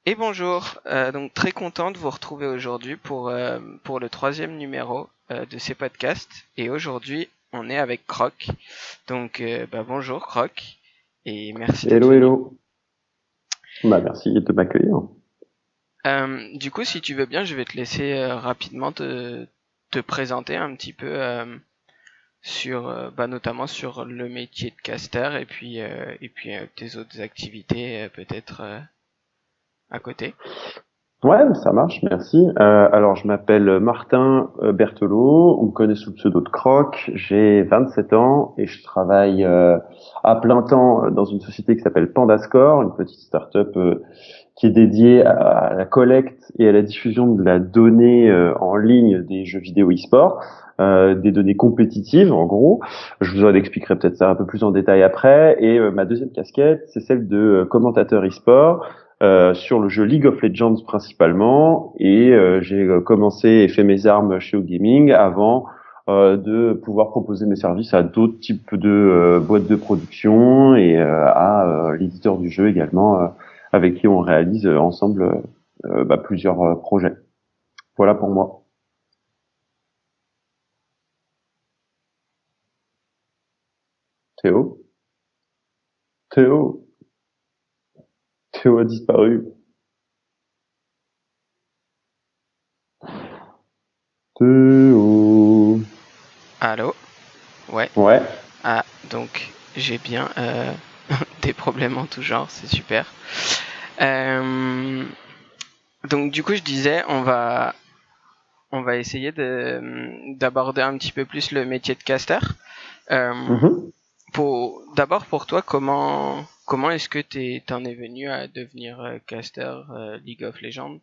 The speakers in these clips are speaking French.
Et bonjour, donc très content de vous retrouver aujourd'hui pour le troisième numéro de ces podcasts. Et aujourd'hui, on est avec Croc. Donc bonjour Croc, et merci d'être Hello, venu. hello. Bah, merci de m'accueillir. Du coup, si tu veux bien, je vais te laisser rapidement te présenter un petit peu sur notamment sur le métier de caster et puis tes autres activités peut-être à côté. Ouais, ça marche, merci. Alors, je m'appelle Martin Berthelot, on me connaît sous le pseudo de Croc, j'ai 27 ans et je travaille à plein temps dans une société qui s'appelle Pandascore, une petite start-up qui est dédiée à la collecte et à la diffusion de la donnée en ligne des jeux vidéo e-sport, des données compétitives en gros. Je vous en expliquerai peut-être ça un peu plus en détail après. Et ma deuxième casquette, c'est celle de commentateur e-sport sur le jeu League of Legends principalement. Et j'ai commencé et fait mes armes chez OGaming avant de pouvoir proposer mes services à d'autres types de boîtes de production et à l'éditeur du jeu également, avec qui on réalise ensemble plusieurs projets. Voilà pour moi. Théo, Théo, Théo a disparu. Théo. Allô? Ouais. Ouais. Ah, donc j'ai bien des problèmes en tout genre, c'est super. Euh, donc du coup je disais on va essayer d'aborder un petit peu plus le métier de caster. Euh, Mhm. d'abord pour toi comment est-ce que t'en es venu à devenir caster League of Legends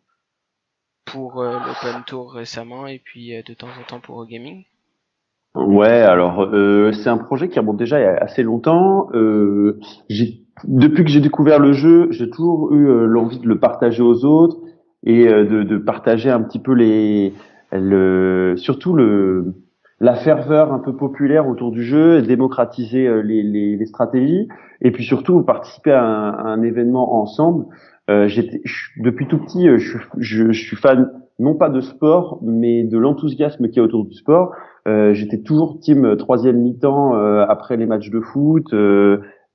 pour l'Open Tour récemment et puis de temps en temps pour Gaming? Ouais, alors c'est un projet qui remonte déjà il y a assez longtemps. Depuis que j'ai découvert le jeu, j'ai toujours eu l'envie de le partager aux autres et de partager un petit peu surtout la ferveur un peu populaire autour du jeu, et démocratiser les stratégies et puis surtout participer à un événement ensemble. Depuis tout petit, je suis fan non pas de sport, mais de l'enthousiasme qu'il y a autour du sport. J'étais toujours team troisième mi-temps après les matchs de foot,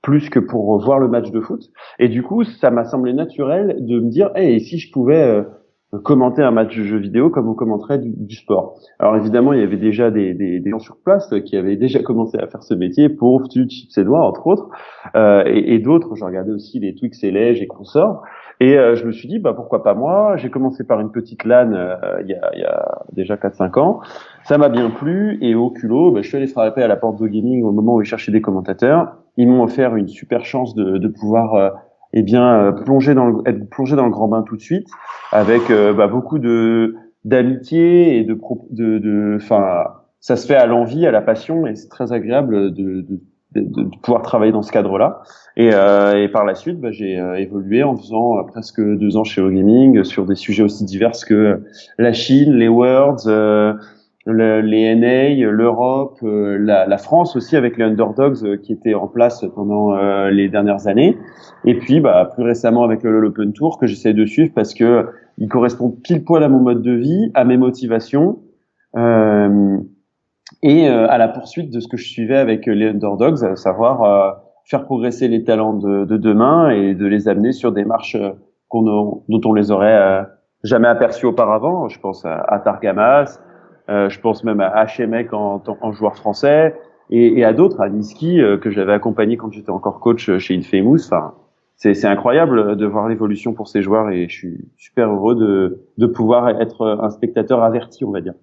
plus que pour voir le match de foot. Et du coup, ça m'a semblé naturel de me dire, hey, et si je pouvais commenter un match de jeu vidéo comme on commenterait du sport. Alors évidemment, il y avait déjà des gens sur place qui avaient déjà commencé à faire ce métier, pour Chips et Doigts, entre autres, et d'autres. Je regardais aussi les Twix et Lège et consorts. Et je me suis dit, bah pourquoi pas moi. J'ai commencé par une petite LAN il y a déjà 4 5 ans. Ça m'a bien plu et au culot, je suis allé frapper à la porte de Gaming au moment où ils cherchaient des commentateurs. Ils m'ont offert une super chance de pouvoir être plongé dans le grand bain tout de suite, avec beaucoup de d'amitié et enfin ça se fait à l'envie, à la passion, et c'est très agréable de pouvoir travailler dans ce cadre-là. Et par la suite, j'ai évolué en faisant presque 2 ans chez OGaming sur des sujets aussi divers que la Chine, les Worlds, les NA, l'Europe, la France aussi avec les Underdogs qui étaient en place pendant les dernières années. Et puis, plus récemment avec le l'Open Tour que j'essaie de suivre parce que il correspond pile poil à mon mode de vie, à mes motivations euh, et à la poursuite de ce que je suivais avec les Underdogs, à savoir faire progresser les talents de demain et de les amener sur des marches dont on les aurait jamais aperçus auparavant. Je pense à Targamas, je pense même à Hmec en joueur français et à d'autres, à Niski que j'avais accompagné quand j'étais encore coach chez Infamous. Enfin, c'est incroyable de voir l'évolution pour ces joueurs et je suis super heureux de pouvoir être un spectateur averti, on va dire.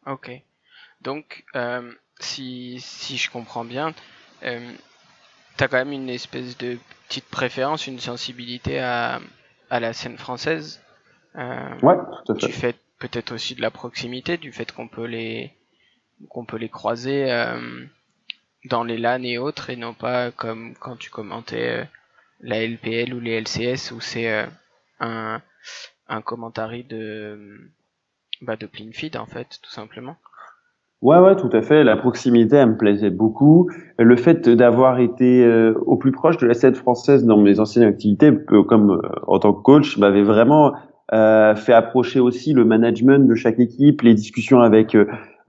Ok. Donc, si je comprends bien, euh, t'as quand même une espèce de petite préférence, une sensibilité à la scène française, Ouais, tout à du fait. fait peut-être aussi de la proximité, du fait qu'on peut les croiser dans les LAN et autres, et non pas comme quand tu commentais la LPL ou les LCS où c'est un, un commentary de clean feed en fait, tout simplement. Ouais, tout à fait. La proximité, elle me plaisait beaucoup. Le fait d'avoir été au plus proche de la scène française dans mes anciennes activités, comme en tant que coach, m'avait vraiment fait approcher aussi le management de chaque équipe, les discussions avec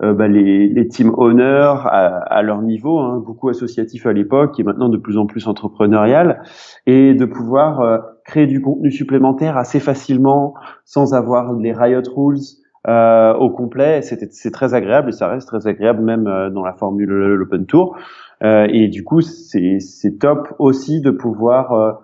les team owners à leur niveau, hein, beaucoup associatif à l'époque et maintenant de plus en plus entrepreneurial, et de pouvoir créer du contenu supplémentaire assez facilement sans avoir les riot rules au complet. C'est très agréable et ça reste très agréable même dans la formule l'Open Tour. Et du coup, c'est top aussi de pouvoir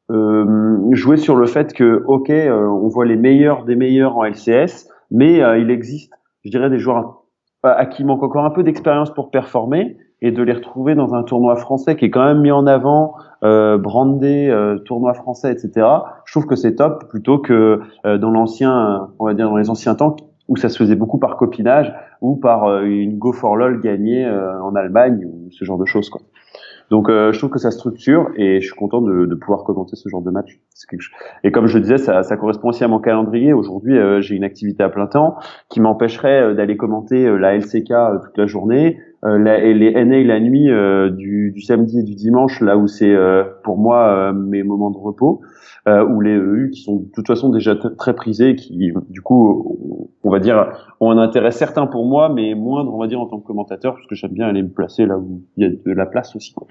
jouer sur le fait que, ok, on voit les meilleurs des meilleurs en LCS, mais il existe, je dirais, des joueurs à qui manque encore un peu d'expérience pour performer et de les retrouver dans un tournoi français qui est quand même mis en avant, brandé, tournoi français, etc. Je trouve que c'est top plutôt que dans l'ancien, on va dire dans les anciens temps où ça se faisait beaucoup par copinage ou par une go for lol gagnée en Allemagne ou ce genre de choses, quoi. Donc je trouve que ça structure et je suis content de pouvoir commenter ce genre de match. Et comme je le disais, ça correspond aussi à mon calendrier. Aujourd'hui, j'ai une activité à plein temps qui m'empêcherait d'aller commenter la LCK toute la journée, et les NA la nuit du samedi et du dimanche, là où c'est pour moi mes moments de repos, ou les EU qui sont de toute façon déjà très prisés, et qui du coup, on va dire, ont un intérêt certain pour moi, mais moindre, on va dire, en tant que commentateur, parce que j'aime bien aller me placer là où il y a de la place aussi, quoi.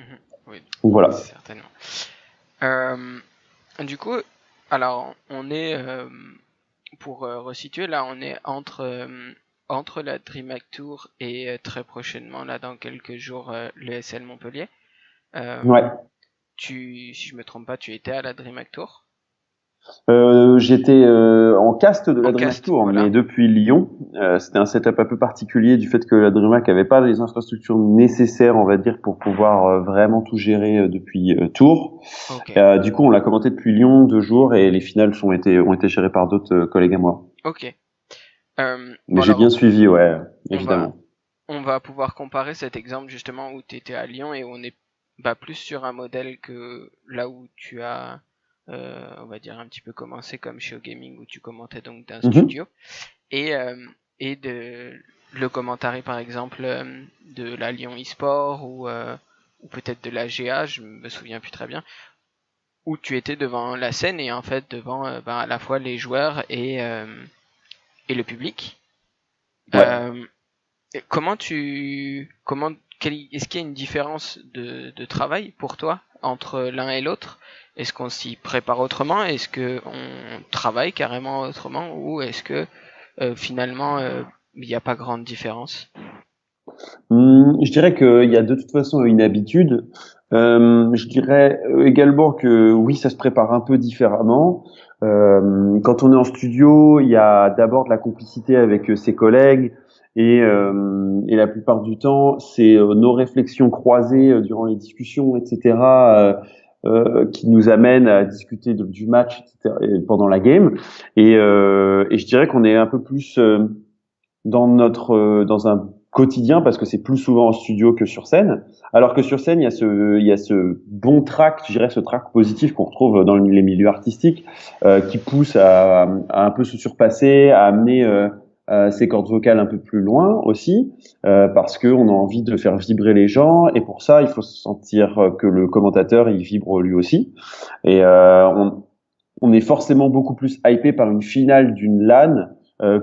Oui, Donc voilà. certainement. Du coup, alors on est pour resituer là, on est entre la DreamHack Tour et très prochainement là dans quelques jours le SL Montpellier. Ouais. Si je me trompe pas, tu étais à la DreamHack Tour? J'étais en cast de la En DreamHack cast, Tour, voilà. mais depuis Lyon. C'était un setup un peu particulier du fait que la DreamHack avait pas les infrastructures nécessaires, on va dire, pour pouvoir vraiment tout gérer depuis Tours. Ok. Du coup, on l'a commenté depuis Lyon 2 jours et les finales ont été gérées par d'autres collègues à moi. Ok. Mais Bon j'ai alors, bien suivi, ouais, on va évidemment. on va pouvoir comparer cet exemple justement où tu étais à Lyon et où on est plus sur un modèle que là où tu as, on va dire, un petit peu commencé comme chez Gaming où tu commentais donc d'un Mhm. studio et, et de le commentary par exemple de la Lyon eSport ou peut-être de la GA, je me souviens plus très bien, où tu étais devant la scène et en fait devant à la fois les joueurs et le public. Ouais. Euh, est-ce qu'il y a une différence de travail pour toi entre l'un et l'autre? Est-ce qu'on s'y prépare autrement? Est-ce que on travaille carrément autrement? Ou est-ce que finalement il n'y a pas grande différence? Je dirais qu'il y a de toute façon une habitude. Je dirais également que oui, ça se prépare un peu différemment. Quand on est en studio, il y a d'abord de la complicité avec ses collègues et la plupart du temps, c'est nos réflexions croisées durant les discussions, etc., qui nous amènent à discuter du match, etc., pendant la game. Et je dirais qu'on est un peu plus dans un quotidien parce que c'est plus souvent en studio que sur scène. Alors que sur scène, il y a ce bon track, je dirais ce track positif qu'on retrouve dans les milieux artistiques, qui pousse à un peu se surpasser, à amener ses cordes vocales un peu plus loin aussi, parce que on a envie de faire vibrer les gens et pour ça, il faut sentir que le commentateur il vibre lui aussi. Et on est forcément beaucoup plus hypé par une finale d'une LAN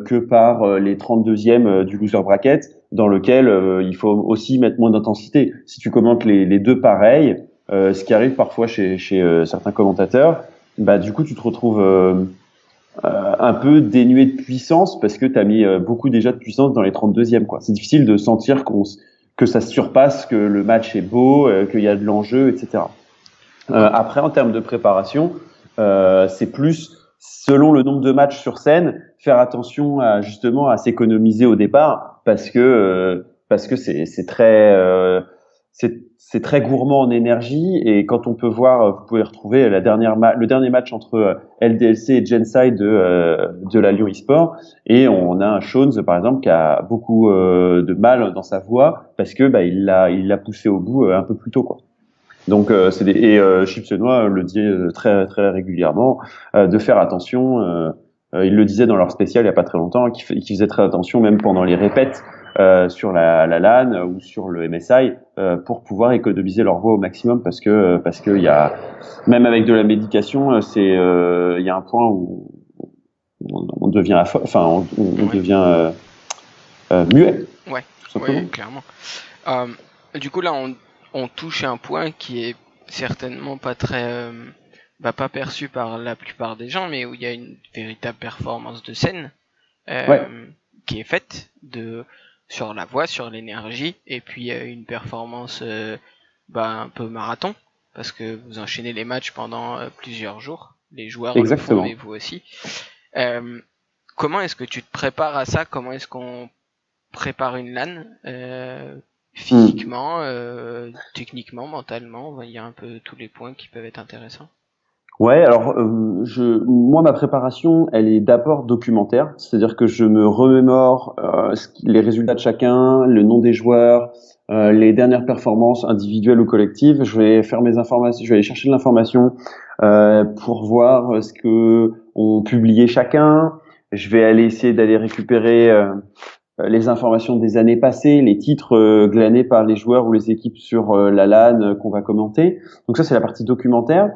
que par les 32e du loser bracket, dans lequel il faut aussi mettre moins d'intensité. Si tu commentes les deux pareils, ce qui arrive parfois chez certains commentateurs, bah du coup tu te retrouves un peu dénué de puissance parce que tu as mis beaucoup déjà de puissance dans les 32e, quoi. C'est difficile de sentir que ça se surpasse, que le match est beau, qu'il y a de l'enjeu, etc. Ok. Après, en termes de préparation, c'est plus selon le nombre de matchs sur scène, faire attention à justement à s'économiser au départ parce que c'est très gourmand en énergie et quand on peut voir, vous pouvez retrouver le dernier match entre LDLC et Genside de la Lyon eSport et on a un Shones par exemple qui a beaucoup de mal dans sa voix parce que il l'a poussé au bout un peu plus tôt, quoi. Donc Chipsenois le dit très très régulièrement de faire attention. Ils le disaient dans leur spécial il y a pas très longtemps, qu'ils faisaient très attention même pendant les répètes sur la LAN ou sur le MSI pour pouvoir économiser leur voix au maximum parce que il y a même avec de la médication, il y a un point où on devient on Ouais. devient muet, Ouais, tout simplement. ouais, clairement. Du coup, là, on touche un point qui est certainement pas très, pas perçu par la plupart des gens, mais où il y a une véritable performance de scène Ouais, qui est faite sur la voix, sur l'énergie, et puis une performance un peu marathon, parce que vous enchaînez les matchs pendant plusieurs jours. Les joueurs le font, mais exactement. vous aussi. Euh, Comment est-ce que tu te prépares à ça? Comment est-ce qu'on prépare une LAN Hmm. physiquement, techniquement, mentalement? Il y a un peu tous les points qui peuvent être intéressants. Ouais, alors moi ma préparation, elle est d'abord documentaire, c'est-à-dire que je me remémore les résultats de chacun, le nom des joueurs, les dernières performances individuelles ou collectives. Je vais faire mes informations, je vais aller chercher de l'information pour voir ce que ont publié chacun. Je vais aller essayer d'aller récupérer les informations des années passées, les titres glanés par les joueurs ou les équipes sur la LAN qu'on va commenter. Donc ça, c'est la partie documentaire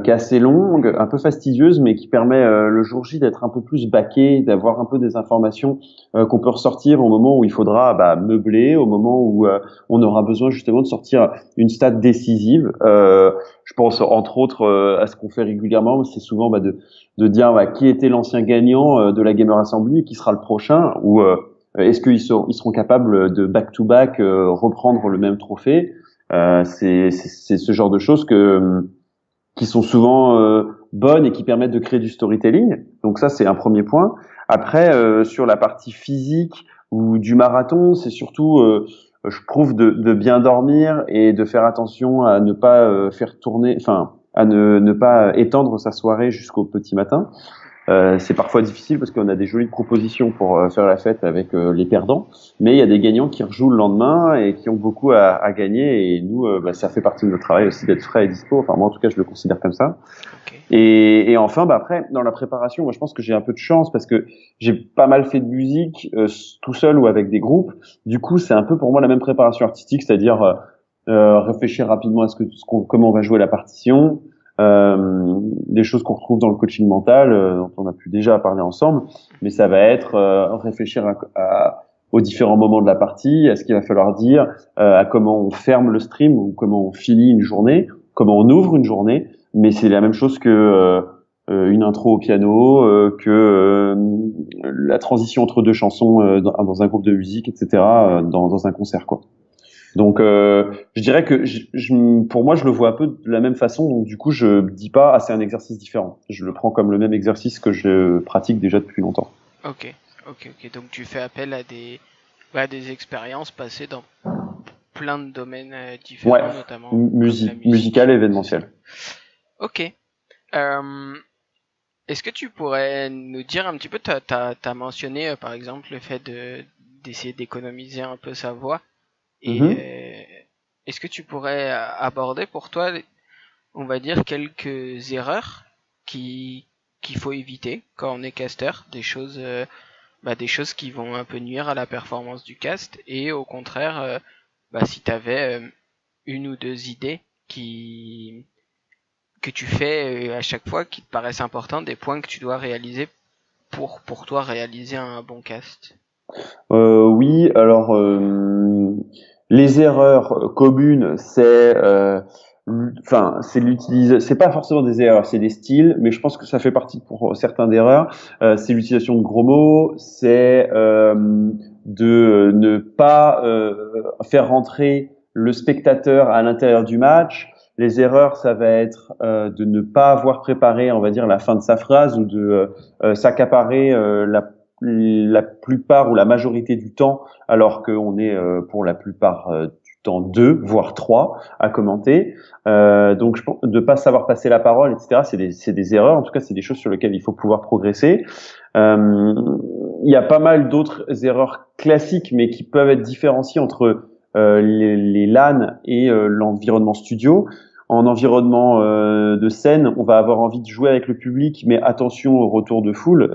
qui est assez longue, un peu fastidieuse, mais qui permet le jour J d'être un peu plus baqué, d'avoir un peu des informations qu'on peut ressortir au moment où il faudra meubler, au moment où on aura besoin justement de sortir une stat décisive. Je pense entre autres à ce qu'on fait régulièrement, c'est souvent de dire qui était l'ancien gagnant de la Gamer Assembly et qui sera le prochain, ou est-ce ils seront capables de back-to-back reprendre le même trophée. C'est ce genre de choses qui sont souvent bonnes et qui permettent de créer du storytelling. Donc ça, c'est un premier point. Après, sur la partie physique ou du marathon, c'est surtout, je trouve, de bien dormir et de faire attention à ne pas faire tourner, enfin, à ne pas étendre sa soirée jusqu'au petit matin. C'est parfois difficile parce qu'on a des jolies propositions pour faire la fête avec les perdants, mais il y a des gagnants qui rejouent le lendemain et qui ont beaucoup à gagner. Et nous, ça fait partie de notre travail aussi d'être frais et dispo. Enfin, moi, en tout cas, je le considère comme ça. Ok. Et enfin, après, dans la préparation, moi, je pense que j'ai un peu de chance parce que j'ai pas mal fait de musique tout seul ou avec des groupes. Du coup, c'est un peu pour moi la même préparation artistique, c'est-à-dire réfléchir rapidement à comment on va jouer la partition, des choses qu'on retrouve dans le coaching mental, dont on a pu déjà parler ensemble, mais ça va être réfléchir aux différents moments de la partie, à ce qu'il va falloir dire, à comment on ferme le stream ou comment on finit une journée, comment on ouvre une journée, mais c'est la même chose que une intro au piano, que la transition entre deux chansons dans un groupe de musique, etc., dans un concert, quoi. Donc, je dirais que pour moi, je le vois un peu de la même façon. Donc, du coup, je dis pas, c'est un exercice différent. Je le prends comme le même exercice que je pratique déjà depuis longtemps. Ok, ok. Donc tu fais appel à des expériences passées dans plein de domaines Ouais, différents, notamment comme la musicale musique. et C'est ça. événementielle. Ok. Euh, Est-ce que tu pourrais nous dire un petit peu, t'as mentionné par exemple le fait d'essayer d'économiser un peu sa voix, et Mhm. est-ce que tu pourrais aborder pour toi, on va dire, quelques erreurs qui qu'il faut éviter quand on est caster, des choses qui vont un peu nuire à la performance du cast, et au contraire, si tu avais une ou deux idées qui que tu fais à chaque fois qui te paraissent importantes, des points que tu dois réaliser pour toi réaliser un bon cast. Oui, alors les erreurs communes, c'est l'utilisation. C'est pas forcément des erreurs, c'est des styles, mais je pense que ça fait partie pour certains d'erreurs. C'est l'utilisation de gros mots, c'est de ne pas faire rentrer le spectateur à l'intérieur du match. Les erreurs, ça va être de ne pas avoir préparé, on va dire, la fin de sa phrase ou de s'accaparer la plupart ou la majorité du temps, alors qu'on est pour la plupart du temps deux, voire trois à commenter. Donc, je pense de pas savoir passer la parole, etc. C'est des erreurs. En tout cas, c'est des choses sur lesquelles il faut pouvoir progresser. Euh, il y a pas mal d'autres erreurs classiques, mais qui peuvent être différenciées entre les LAN et l'environnement studio. En environnement de scène, on va avoir envie de jouer avec le public, mais attention au retour de foule.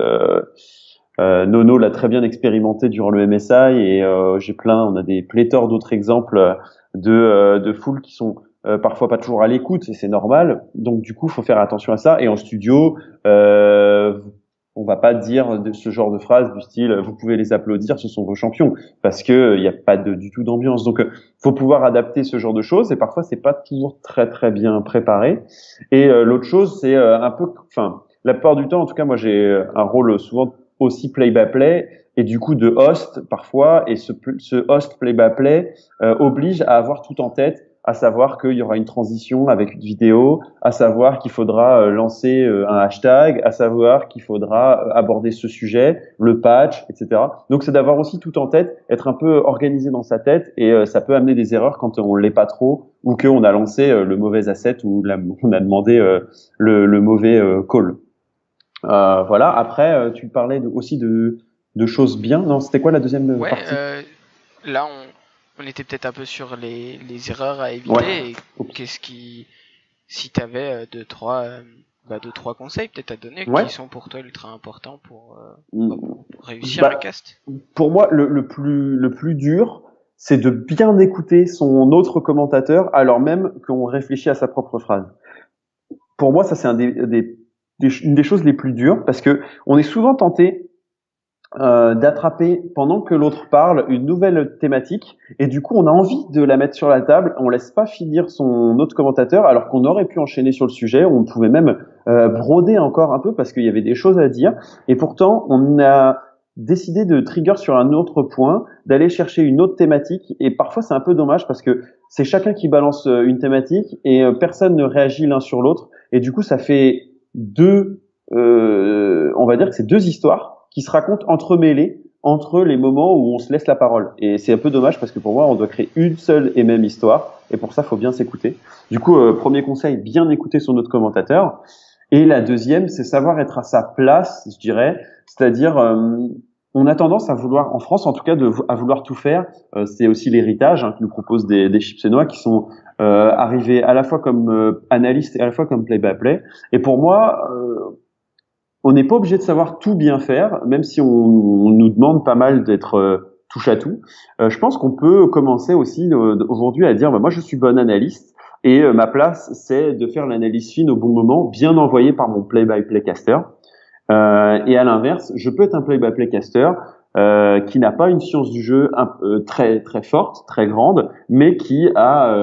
Nono l'a très bien expérimenté durant le MSI et on a des pléthores d'autres exemples de foules qui sont parfois pas toujours à l'écoute et c'est normal. Donc du coup, faut faire attention à ça. Et en studio, on va pas dire ce genre de phrase du style vous pouvez les applaudir, ce sont vos champions, parce que il y a pas du tout d'ambiance. Donc faut pouvoir adapter ce genre de choses et parfois c'est pas toujours très très bien préparé. Et l'autre chose, c'est un peu, enfin la plupart du temps, en tout cas moi j'ai un rôle souvent aussi play-by-play et du coup de host parfois, et ce host play-by-play oblige à avoir tout en tête, à savoir qu'il y aura une transition avec une vidéo, à savoir qu'il faudra lancer un hashtag, à savoir qu'il faudra aborder ce sujet, le patch, etc. Donc c'est d'avoir aussi tout en tête, être un peu organisé dans sa tête, et ça peut amener des erreurs quand on l'est pas trop, ou qu'on a lancé le mauvais asset, ou on a demandé le mauvais call. Voilà. Après, tu parlais aussi de choses bien. Non, c'était quoi la deuxième partie? Là, on était peut-être un peu sur les erreurs à éviter. Ouais. Et qu'est-ce qui, si tu avais deux, trois conseils peut-être à donner qui sont pour toi ultra importants pour réussir un cast? Pour moi, le plus dur, c'est de bien écouter son autre commentateur alors même qu'on réfléchit à sa propre phrase. Pour moi, ça c'est une des choses les plus dures parce que on est souvent tenté d'attraper pendant que l'autre parle une nouvelle thématique et du coup on a envie de la mettre sur la table, on laisse pas finir son autre commentateur alors qu'on aurait pu enchaîner sur le sujet, on pouvait même broder encore un peu parce qu'il y avait des choses à dire et pourtant on a décidé de trigger sur un autre point, d'aller chercher une autre thématique et parfois c'est un peu dommage parce que c'est chacun qui balance une thématique et personne ne réagit l'un sur l'autre et du coup ça fait on va dire que c'est deux histoires qui se racontent entremêlés entre les moments où on se laisse la parole. Et c'est un peu dommage parce que pour moi, on doit créer une seule et même histoire. Et pour ça, il faut bien s'écouter. Du coup, premier conseil, bien écouter son autre commentateur. Et la deuxième, c'est savoir être à sa place, je dirais. C'est-à-dire, on a tendance à vouloir, en France en tout cas, à vouloir tout faire. C'est aussi l'héritage que nous proposent des Chipsenois qui sont arrivés à la fois comme analystes et à la fois comme play-by-play. Et pour moi, on n'est pas obligé de savoir tout bien faire, même si on nous demande pas mal d'être touche à tout. Je pense qu'on peut commencer aussi aujourd'hui à dire, moi je suis bon analyste et ma place c'est de faire l'analyse fine au bon moment, bien envoyée par mon play-by-play caster. Et à l'inverse, je peux être un play-by-play caster qui n'a pas une science du jeu très très forte, très grande, mais qui a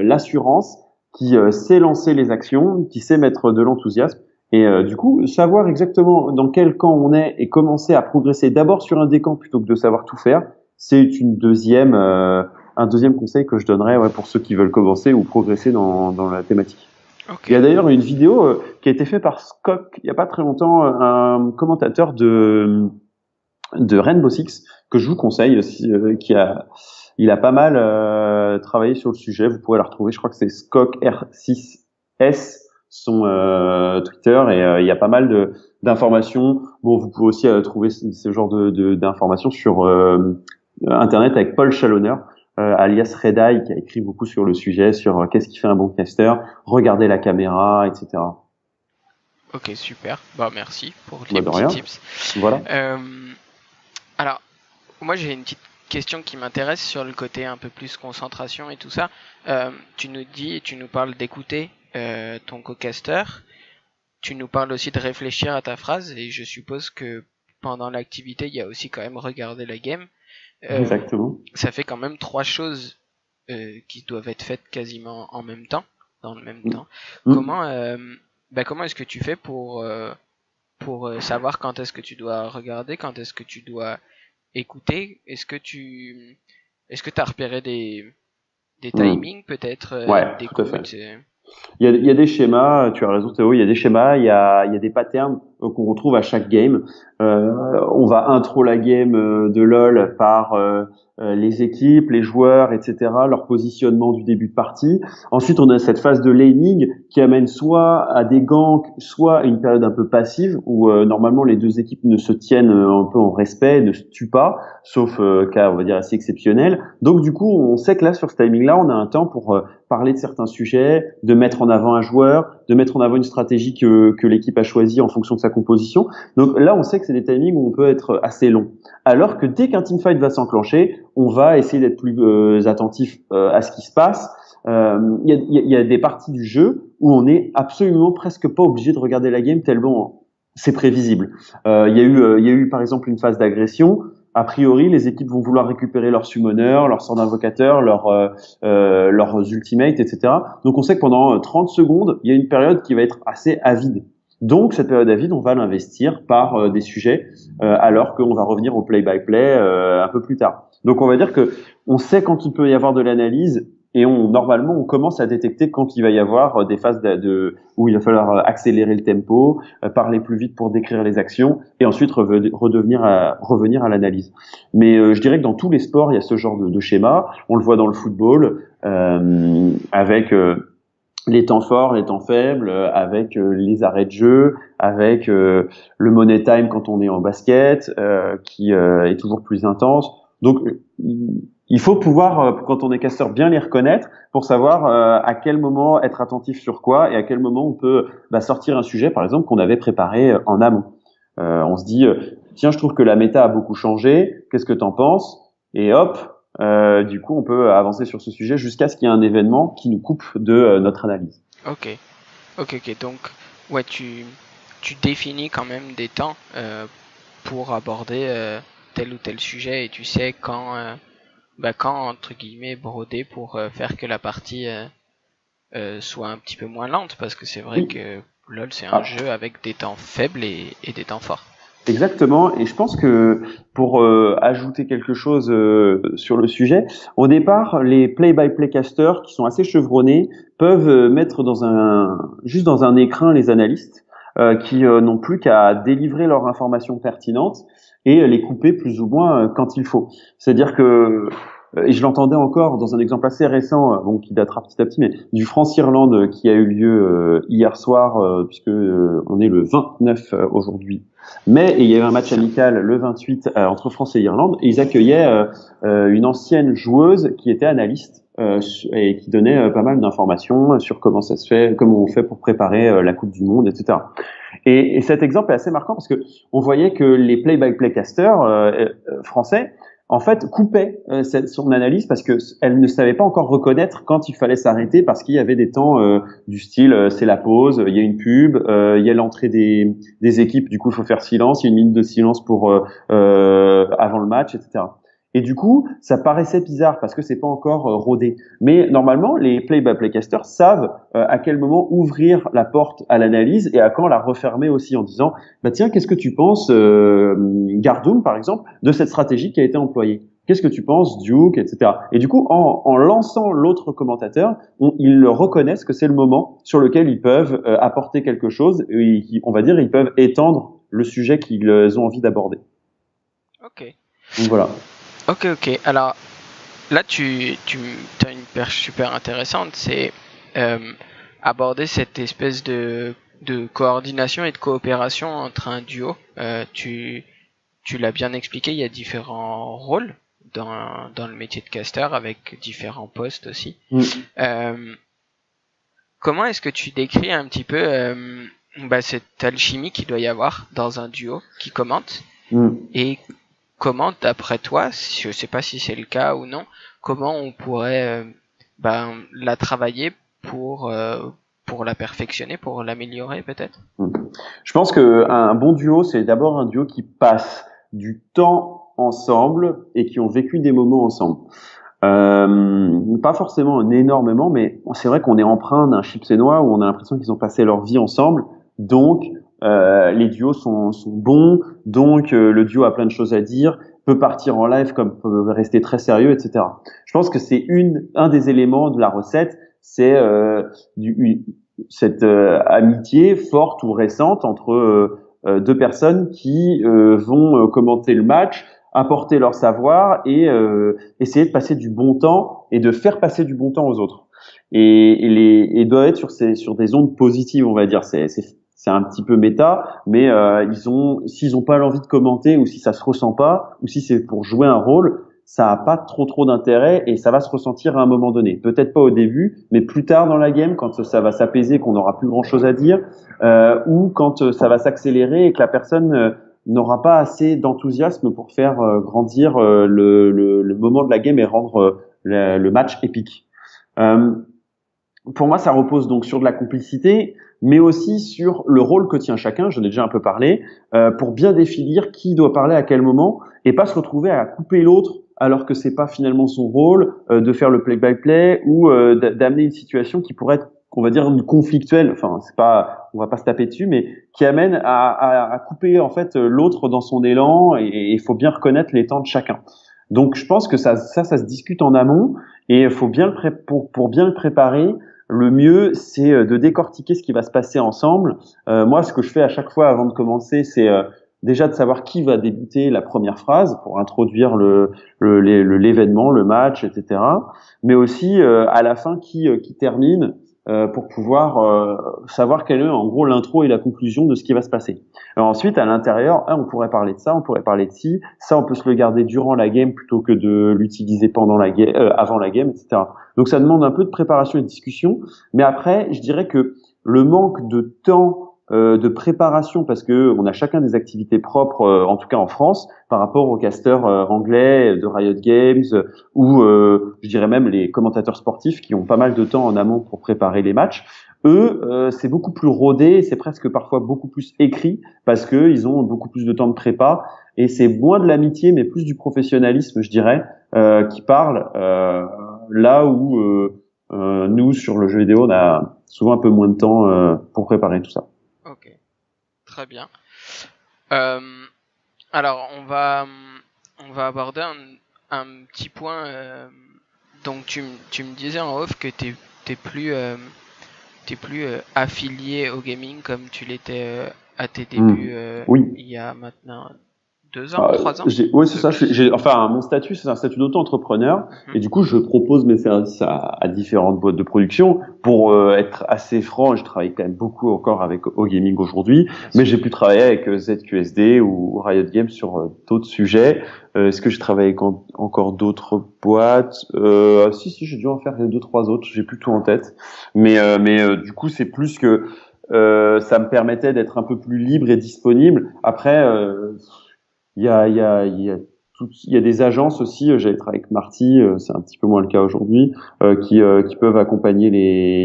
l'assurance, qui sait lancer les actions, qui sait mettre de l'enthousiasme. Et du coup, savoir exactement dans quel camp on est et commencer à progresser d'abord sur un des camps plutôt que de savoir tout faire, c'est un deuxième conseil que je donnerais pour ceux qui veulent commencer ou progresser dans la thématique. Okay. Il y a d'ailleurs une vidéo qui a été faite par Scott il y a pas très longtemps, un commentateur de Rainbow Six que je vous conseille aussi, il a pas mal travaillé sur le sujet. Vous pourrez la retrouver. Je crois que c'est Scott R6S son Twitter et il y a pas mal d'informations. Bon, vous pouvez aussi trouver ce genre d'informations sur internet avec Paul Challoner, alias Red Eye, qui a écrit beaucoup sur le sujet, sur qu'est-ce qui fait un bon caster, regarder la caméra, etc. Ok, super. Bah merci pour les petits tips. Voilà. Alors, moi j'ai une petite question qui m'intéresse sur le côté un peu plus concentration et tout ça. Tu nous parles d'écouter ton co-caster. Tu nous parles aussi de réfléchir à ta phrase et je suppose que pendant l'activité, il y a aussi quand même regarder la game. Exactement. Ça fait quand même trois choses qui doivent être faites quasiment en même temps, dans le même temps. Comment est-ce que tu fais pour savoir quand est-ce que tu dois regarder, quand est-ce que tu dois écouter? Est-ce que tu as repéré des timings peut-être d'écoute? Tout à fait. Il y a des schémas, tu as raison Théo, il y a des schémas, il y a des patterns qu'on retrouve à chaque game. On va intro la game de LoL par les équipes, les joueurs, etc., leur positionnement du début de partie. Ensuite, on a cette phase de laning qui amène soit à des ganks, soit à une période un peu passive où normalement les deux équipes ne se tiennent un peu en respect, ne se tuent pas, sauf cas, on va dire, assez exceptionnel. Donc du coup, on sait que là, sur ce timing-là, on a un temps pour parler de certains sujets, de mettre en avant un joueur, de mettre en avant une stratégie que l'équipe a choisie en fonction de sa composition. Donc là, on sait que c'est des timings où on peut être assez long. Alors que dès qu'un teamfight va s'enclencher, on va essayer d'être plus attentif à ce qui se passe. Il y a des parties du jeu où on est absolument presque pas obligé de regarder la game tellement c'est prévisible. Il y a eu par exemple une phase d'agression. A priori, les équipes vont vouloir récupérer leurs summoners, leurs sorts d'invocateurs, leurs ultimates, etc. Donc on sait que pendant 30 secondes, il y a une période qui va être assez avide. Donc cette période avide, on va l'investir par des sujets, alors qu'on va revenir au play-by-play un peu plus tard. Donc on va dire que on sait quand il peut y avoir de l'analyse et normalement on commence à détecter quand il va y avoir des phases où il va falloir accélérer le tempo, parler plus vite pour décrire les actions et ensuite revenir à l'analyse. Mais je dirais que dans tous les sports il y a ce genre de schéma. On le voit dans le football avec les temps forts, les temps faibles, avec les arrêts de jeu, avec le money time quand on est en basket, qui est toujours plus intense. Donc, il faut pouvoir, quand on est casteur, bien les reconnaître pour savoir à quel moment être attentif sur quoi et à quel moment on peut sortir un sujet, par exemple, qu'on avait préparé en amont. On se dit, tiens, je trouve que la méta a beaucoup changé, qu'est-ce que t'en penses? Et hop, du coup, on peut avancer sur ce sujet jusqu'à ce qu'il y ait un événement qui nous coupe de notre analyse. Ok. Donc, ouais, tu définis quand même des temps pour aborder tel ou tel sujet et tu sais quand entre guillemets broder pour faire que la partie soit un petit peu moins lente parce que c'est vrai Oui. que LoL c'est un jeu avec des temps faibles et des temps forts. Exactement, et je pense que pour ajouter quelque chose sur le sujet, au départ, les play-by-play casters qui sont assez chevronnés peuvent mettre juste dans un écrin les analystes qui n'ont plus qu'à délivrer leurs informations pertinentes et les couper plus ou moins quand il faut. C'est-à-dire que et je l'entendais encore dans un exemple assez récent, bon, qui datera petit à petit, mais du France-Irlande qui a eu lieu hier soir, puisque on est le 29 aujourd'hui. Mais il y a eu un match amical le 28 entre France et Irlande, et ils accueillaient une ancienne joueuse qui était analyste et qui donnait pas mal d'informations sur comment ça se fait, comment on fait pour préparer la Coupe du Monde, etc. Et cet exemple est assez marquant parce que on voyait que les play-by-play casters français en fait, coupait son analyse parce que elle ne savait pas encore reconnaître quand il fallait s'arrêter parce qu'il y avait des temps du style c'est la pause, il y a une pub, il y a l'entrée des équipes, du coup il faut faire silence, il y a une minute de silence pour avant le match, etc. Et du coup, ça paraissait bizarre parce que c'est pas encore rodé. Mais normalement, les play-by-play casters savent à quel moment ouvrir la porte à l'analyse et à quand la refermer aussi en disant bah tiens, qu'est-ce que tu penses, Gardoum par exemple, de cette stratégie qui a été employée? Qu'est-ce que tu penses, Duke, etc. Et du coup, en lançant l'autre commentateur, ils reconnaissent que c'est le moment sur lequel ils peuvent apporter quelque chose. Et on va dire, ils peuvent étendre le sujet qu'ils ont envie d'aborder. Ok. Donc voilà. Ok. Alors là, tu as une perche super intéressante, c'est aborder cette espèce de coordination et de coopération entre un duo. Tu l'as bien expliqué, il y a différents rôles dans le métier de caster avec différents postes aussi. Comment est-ce que tu décris un petit peu cette alchimie qu'il doit y avoir dans un duo qui commente et comment, d'après toi, je sais pas si c'est le cas ou non, comment on pourrait la travailler pour la perfectionner, pour l'améliorer peut-être? Je pense qu'un bon duo, c'est d'abord un duo qui passe du temps ensemble et qui ont vécu des moments ensemble. Pas forcément énormément, mais c'est vrai qu'on est empreint d'un chipsénois où on a l'impression qu'ils ont passé leur vie ensemble. Donc, les duos sont bons. Donc, le duo a plein de choses à dire, peut partir en live comme peut rester très sérieux, etc. Je pense que c'est un des éléments de la recette, c'est cette amitié forte ou récente entre deux personnes qui vont commenter le match apporter leur savoir et essayer de passer du bon temps et de faire passer du bon temps aux autres. Et doivent être sur des ondes positives, on va dire. C'est un petit peu méta, mais s'ils ont pas l'envie de commenter ou si ça se ressent pas ou si c'est pour jouer un rôle, ça a pas trop d'intérêt et ça va se ressentir à un moment donné. Peut-être pas au début, mais plus tard dans la game, quand ça va s'apaiser, qu'on n'aura plus grand-chose à dire, ou quand ça va s'accélérer et que la personne n'aura pas assez d'enthousiasme pour faire grandir le moment de la game et rendre le match épique. Pour moi, ça repose donc sur de la complicité, mais aussi sur le rôle que tient chacun, j'en ai déjà un peu parlé, pour bien définir qui doit parler à quel moment et pas se retrouver à couper l'autre alors que c'est pas finalement son rôle, de faire le play-by-play ou d'amener une situation qui pourrait être, on va dire, conflictuelle. Enfin, c'est pas, on va pas se taper dessus, mais qui amène à couper en fait l'autre dans son élan et il faut bien reconnaître les temps de chacun. Donc, je pense que ça se discute en amont et il faut bien pour bien le préparer. Le mieux, c'est de décortiquer ce qui va se passer ensemble. Moi, ce que je fais à chaque fois avant de commencer, c'est déjà de savoir qui va débuter la première phrase pour introduire l'événement, le match, etc. Mais aussi à la fin qui termine pour pouvoir savoir quelle est en gros l'intro et la conclusion de ce qui va se passer. Alors ensuite, à l'intérieur, on pourrait parler de ça, on pourrait parler de ci. Ça, on peut se le garder durant la game plutôt que de l'utiliser pendant la game, avant la game, etc. Donc ça demande un peu de préparation et de discussion. Mais après, je dirais que le manque de temps de préparation, parce que on a chacun des activités propres, en tout cas en France, par rapport aux casteurs anglais de Riot Games ou je dirais même les commentateurs sportifs qui ont pas mal de temps en amont pour préparer les matchs. Eux, c'est beaucoup plus rodé, c'est presque parfois beaucoup plus écrit parce que ils ont beaucoup plus de temps de prépa et c'est moins de l'amitié mais plus du professionnalisme, je dirais, qui parle là où nous sur le jeu vidéo on a souvent un peu moins de temps pour préparer tout ça. Ok, très bien. Alors on va aborder un petit point. Donc tu me disais en off que t'es plus affilié au gaming comme tu l'étais à tes débuts oui. Il y a maintenant 2 ans, 3 ans. Oui, c'est ça. Enfin, mon statut, c'est un statut d'auto-entrepreneur, et du coup, je propose mes services à différentes boîtes de production. Pour être assez franc, je travaille quand même beaucoup encore avec OGaming aujourd'hui, mais j'ai pu travailler avec ZQSD ou Riot Games sur d'autres sujets. Est-ce que je travaille avec encore d'autres boîtes Si, j'ai dû en faire 2-3 autres. J'ai plus tout en tête, mais du coup, c'est plus que ça me permettait d'être un peu plus libre et disponible. Après. Il y a des agences aussi. J'avais travaillé avec Marty, c'est un petit peu moins le cas aujourd'hui, qui peuvent accompagner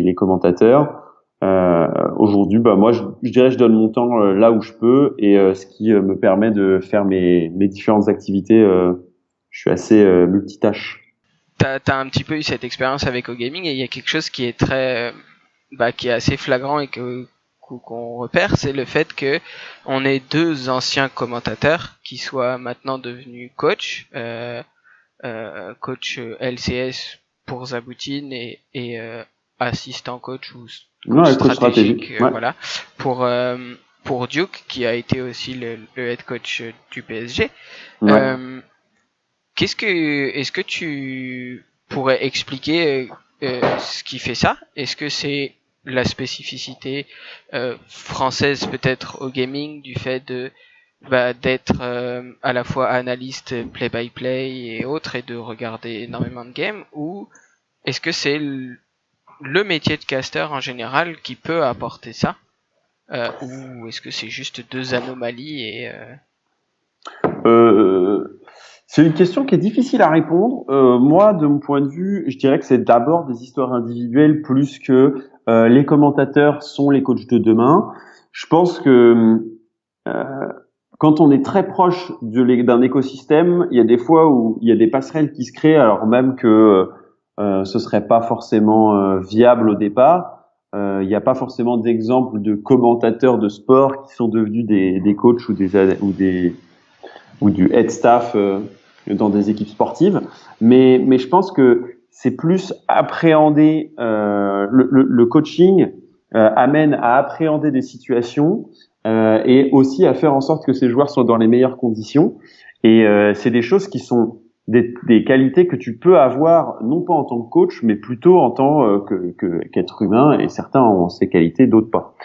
les commentateurs. Aujourd'hui, moi, je dirais, je donne mon temps là où je peux et ce qui me permet de faire mes différentes activités. Je suis assez multitâche. T'as un petit peu eu cette expérience avec OGaming et il y a quelque chose qui est qui est assez flagrant et qu'on repère, c'est le fait que on est 2 anciens commentateurs qui soient maintenant devenus coach LCS pour Zaboutine et assistant coach ou coach stratégique, ouais. Voilà, pour Duke qui a été aussi le head coach du PSG. Ouais. Est-ce que tu pourrais expliquer ce qui fait ça? Est-ce que c'est la spécificité française peut-être au gaming du fait d'être à la fois analyste play-by-play et autres et de regarder énormément de games, ou est-ce que c'est le métier de caster en général qui peut apporter ça, ou est-ce que c'est juste 2 anomalies et C'est une question qui est difficile à répondre. Moi, de mon point de vue, je dirais que c'est d'abord des histoires individuelles plus que les commentateurs sont les coachs de demain. Je pense que quand on est très proche d'un écosystème, il y a des fois où il y a des passerelles qui se créent, alors même que ce serait pas forcément viable au départ. Il n'y a pas forcément d'exemple de commentateurs de sport qui sont devenus des coachs ou du head staff dans des équipes sportives, mais je pense que c'est plus appréhender le coaching amène à appréhender des situations et aussi à faire en sorte que ces joueurs soient dans les meilleures conditions. Et c'est des choses qui sont des qualités que tu peux avoir non pas en tant que coach, mais plutôt en tant qu'être humain. Et certains ont ces qualités, d'autres pas.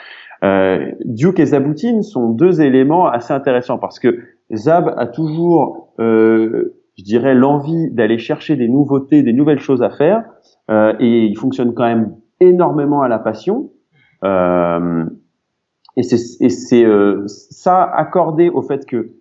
Duke et Zaboutine sont deux éléments assez intéressants parce que Zab a toujours, je dirais, l'envie d'aller chercher des nouveautés, des nouvelles choses à faire, et il fonctionne quand même énormément à la passion. Et c'est ça accordé au fait que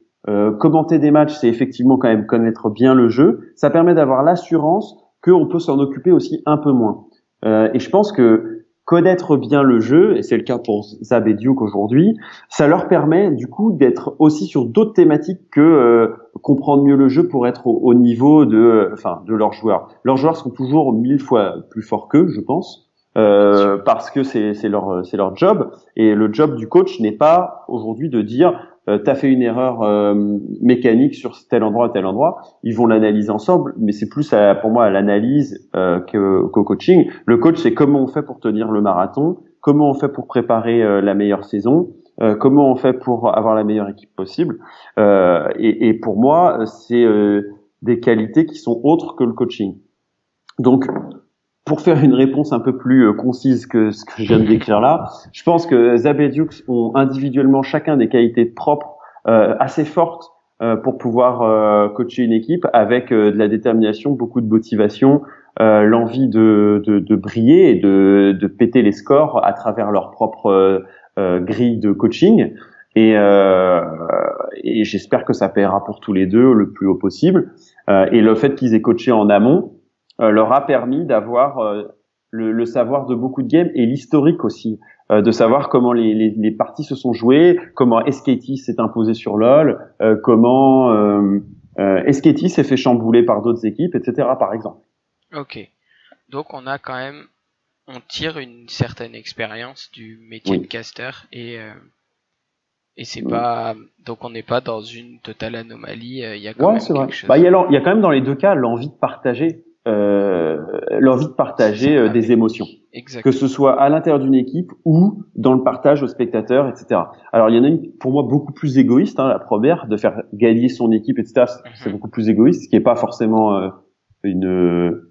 commenter des matchs, c'est effectivement quand même connaître bien le jeu. Ça permet d'avoir l'assurance qu'on peut s'en occuper aussi un peu moins. Et je pense que connaître bien le jeu, et c'est le cas pour Zab et Duke aujourd'hui, ça leur permet du coup d'être aussi sur d'autres thématiques que comprendre mieux le jeu pour être au niveau de leurs joueurs. Leurs joueurs sont toujours 1000 fois plus forts qu'eux, je pense, parce que c'est leur job. Et le job du coach n'est pas aujourd'hui de dire t'as fait une erreur mécanique sur tel endroit. Ils vont l'analyser ensemble, mais c'est plus pour moi à l'analyse qu'au coaching. Le coach, c'est comment on fait pour tenir le marathon, comment on fait pour préparer la meilleure saison, comment on fait pour avoir la meilleure équipe possible. Et pour moi, c'est des qualités qui sont autres que le coaching. Donc, pour faire une réponse un peu plus concise que ce que je viens de décrire là, je pense que Zab et Duke ont individuellement chacun des qualités propres assez fortes pour pouvoir coacher une équipe avec de la détermination, beaucoup de motivation, l'envie de briller et de péter les scores à travers leur propre grille de coaching. Et j'espère que ça paiera pour tous les deux le plus haut possible. Et le fait qu'ils aient coaché en amont leur a permis d'avoir le savoir de beaucoup de games et l'historique aussi, de savoir comment les parties se sont jouées, comment SKT s'est imposé sur LoL, comment SKT s'est fait chambouler par d'autres équipes, etc. par exemple. Ok, donc on tire une certaine expérience du métier de caster et c'est pas, donc on n'est pas dans une totale anomalie, il y a quand même quelque chose. Il y a quand même dans les deux cas l'envie de partager. Des émotions, exactement. que ce soit à l'intérieur d'une équipe ou dans le partage aux spectateurs, etc. Alors il y en a une pour moi beaucoup plus égoïste, la première, de faire gagner son équipe, etc. C'est beaucoup plus égoïste, ce qui est pas forcément une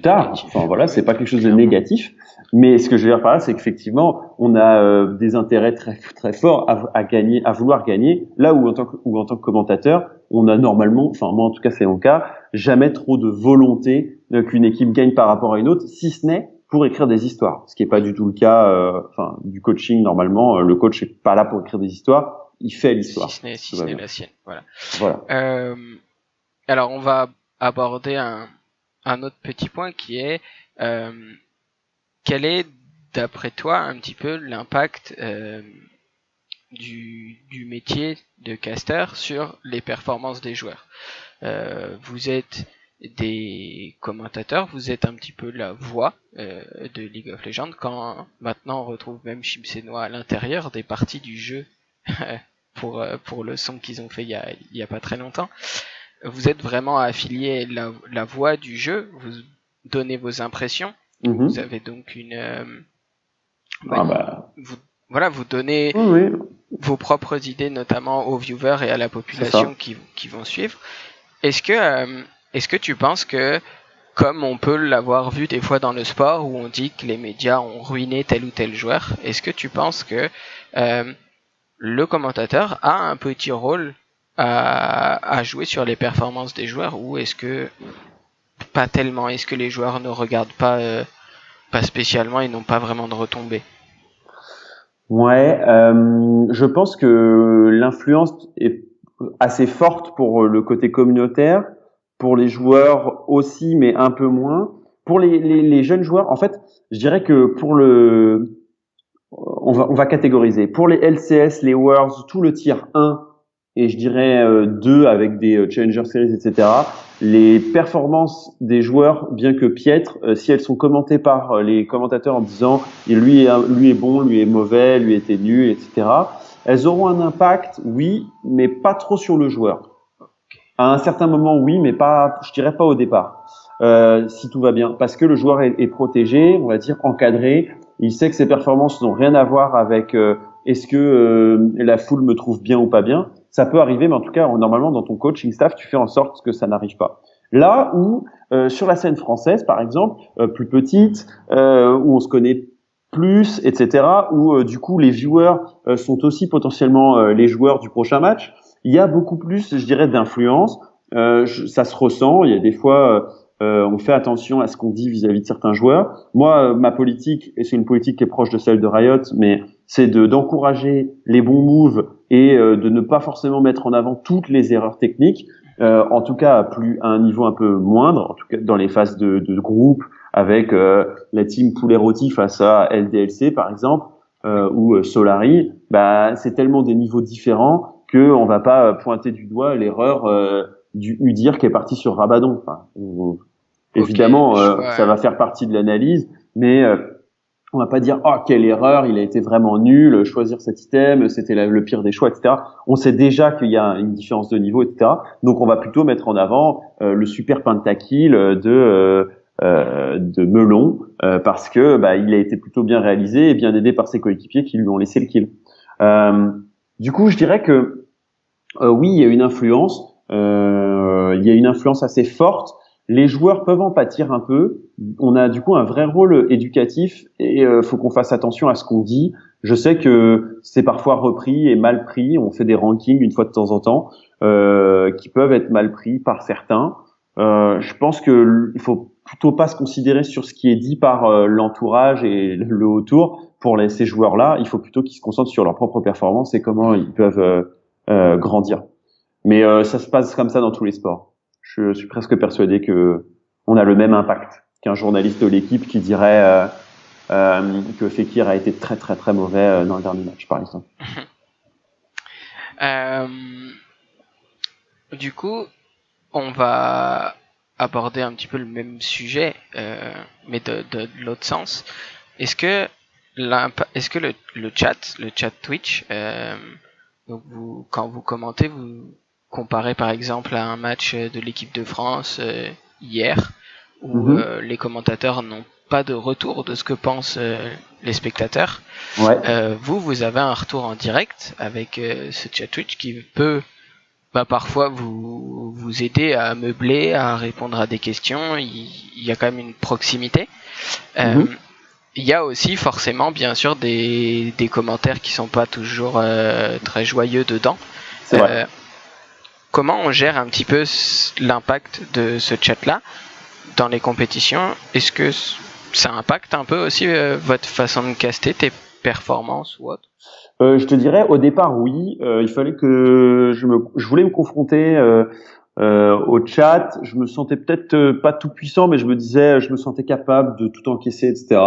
tare. Enfin voilà, c'est pas quelque chose de négatif. Mais ce que je veux dire par là, c'est qu'effectivement, on a des intérêts très très forts à gagner, à vouloir gagner. Là où en tant que commentateur, on a normalement, enfin moi en tout cas c'est mon cas, jamais trop de volonté qu'une équipe gagne par rapport à une autre, si ce n'est pour écrire des histoires. Ce qui est pas du tout le cas, du coaching normalement. Le coach est pas là pour écrire des histoires, il fait l'histoire. Si ce n'est la sienne, voilà. Voilà. Alors on va aborder un autre petit point qui est quel est d'après toi un petit peu l'impact du métier de caster sur les performances des joueurs. Vous êtes des commentateurs, vous êtes un petit peu la voix de League of Legends quand maintenant on retrouve même Chimsenois à l'intérieur des parties du jeu pour le son qu'ils ont fait il y a pas très longtemps. Vous êtes vraiment affilié la voix du jeu, vous donnez vos impressions, vous avez donc vous donnez vos propres idées notamment aux viewers et à la population qui vont suivre. Est-ce que tu penses que, comme on peut l'avoir vu des fois dans le sport où on dit que les médias ont ruiné tel ou tel joueur, est-ce que tu penses que le commentateur a un petit rôle à jouer sur les performances des joueurs, ou est-ce que pas tellement, est-ce que les joueurs ne regardent pas spécialement et n'ont pas vraiment de retombées? Ouais, je pense que l'influence est assez forte pour le côté communautaire, pour les joueurs aussi, mais un peu moins. Pour les jeunes joueurs, en fait, je dirais que on va catégoriser. Pour les LCS, les Worlds, tout le tier 1, et je dirais 2 avec des Challenger Series, etc. Les performances des joueurs, bien que piètres, si elles sont commentées par les commentateurs en disant lui est bon, lui est mauvais, lui était nul, etc. Elles auront un impact, oui, mais pas trop sur le joueur. À un certain moment, oui, mais pas, je dirais pas au départ. Si tout va bien, parce que le joueur est protégé, on va dire encadré. Il sait que ses performances n'ont rien à voir avec est-ce que la foule me trouve bien ou pas bien. Ça peut arriver, mais en tout cas, normalement, dans ton coaching staff, tu fais en sorte que ça n'arrive pas. Là où, sur la scène française, par exemple, plus petite, où on se connaît plus, etc., où du coup les viewers sont aussi potentiellement les joueurs du prochain match, il y a beaucoup plus, je dirais, d'influence. Ça se ressent. Il y a des fois, on fait attention à ce qu'on dit vis-à-vis de certains joueurs. Moi, ma politique, et c'est une politique qui est proche de celle de Riot, mais c'est d'encourager les bons moves et de ne pas forcément mettre en avant toutes les erreurs techniques. En tout cas, à un niveau un peu moindre, en tout cas dans les phases de groupe, avec la team Poulet Rôti face à LDLC par exemple, ou Solari, bah c'est tellement des niveaux différents que on va pas pointer du doigt l'erreur du Udir qui est parti sur Rabadon. Enfin, évidemment, ça va faire partie de l'analyse, mais on va pas dire oh quelle erreur, il a été vraiment nul, choisir cet item, c'était le pire des choix, etc. On sait déjà qu'il y a une différence de niveau, etc. Donc on va plutôt mettre en avant le super pentakill de Melon parce que il a été plutôt bien réalisé et bien aidé par ses coéquipiers qui lui ont laissé le kill. Du coup, je dirais que oui, il y a une influence, assez forte. Les joueurs peuvent en pâtir un peu. On a du coup un vrai rôle éducatif et faut qu'on fasse attention à ce qu'on dit. Je sais que c'est parfois repris et mal pris. On fait des rankings une fois de temps en temps qui peuvent être mal pris par certains. Je pense que il faut plutôt pas se considérer sur ce qui est dit par l'entourage et le autour pour ces joueurs-là. Il faut plutôt qu'ils se concentrent sur leur propre performance et comment ils peuvent grandir. Mais ça se passe comme ça dans tous les sports. Je suis presque persuadé que on a le même impact qu'un journaliste de l'équipe qui dirait que Fekir a été très très très mauvais dans le dernier match, par exemple. Du coup, on va aborder un petit peu le même sujet, mais de l'autre sens. Est-ce que le chat Twitch, donc quand vous commentez, vous comparez par exemple à un match de l'équipe de France hier, où les commentateurs n'ont pas de retour de ce que pensent les spectateurs. Ouais. Vous avez un retour en direct avec ce chat Twitch qui peut parfois vous aider à meubler, à répondre à des questions. Il y a quand même une proximité. Il y a aussi forcément bien sûr des commentaires qui sont pas toujours très joyeux dedans. C'est vrai. Comment on gère un petit peu l'impact de ce chat-là dans les compétitions? Est-ce que ça impacte un peu aussi votre façon de caster, tes performances ou autre? Je te dirais au départ oui, il fallait que je voulais me confronter au chat. Je me sentais peut-être pas tout puissant, mais je me disais, je me sentais capable de tout encaisser, etc.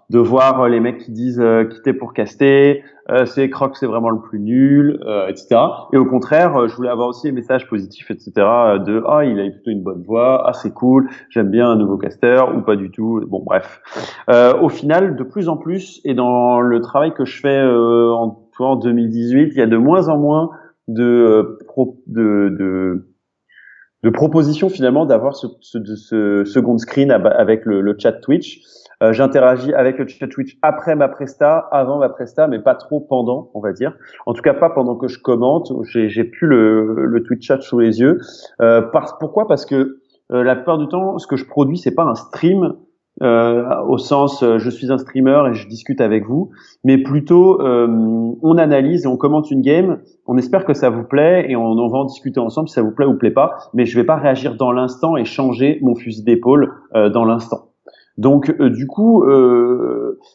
De voir les mecs qui disent quitter pour caster, c'est Croc, c'est vraiment le plus nul, etc. Et au contraire, je voulais avoir aussi des messages positifs, etc. De il a plutôt une bonne voix, c'est cool, j'aime bien un nouveau caster ou pas du tout. Bon bref. Au final, de plus en plus, et dans le travail que je fais en 2018, il y a de moins en moins de propositions finalement d'avoir ce second screen avec le chat Twitch. J'interagis avec le chat Twitch après ma presta, avant ma presta, mais pas trop pendant, on va dire. En tout cas, pas pendant que je commente. J'ai plus le Twitch chat sous les yeux. Pourquoi? Parce que la plupart du temps, ce que je produis, c'est pas un stream au sens je suis un streamer et je discute avec vous, mais plutôt on analyse et on commente une game, on espère que ça vous plaît et on va en discuter ensemble si ça vous plaît ou plaît pas, mais je vais pas réagir dans l'instant et changer mon fusil d'épaule dans l'instant. Donc du coup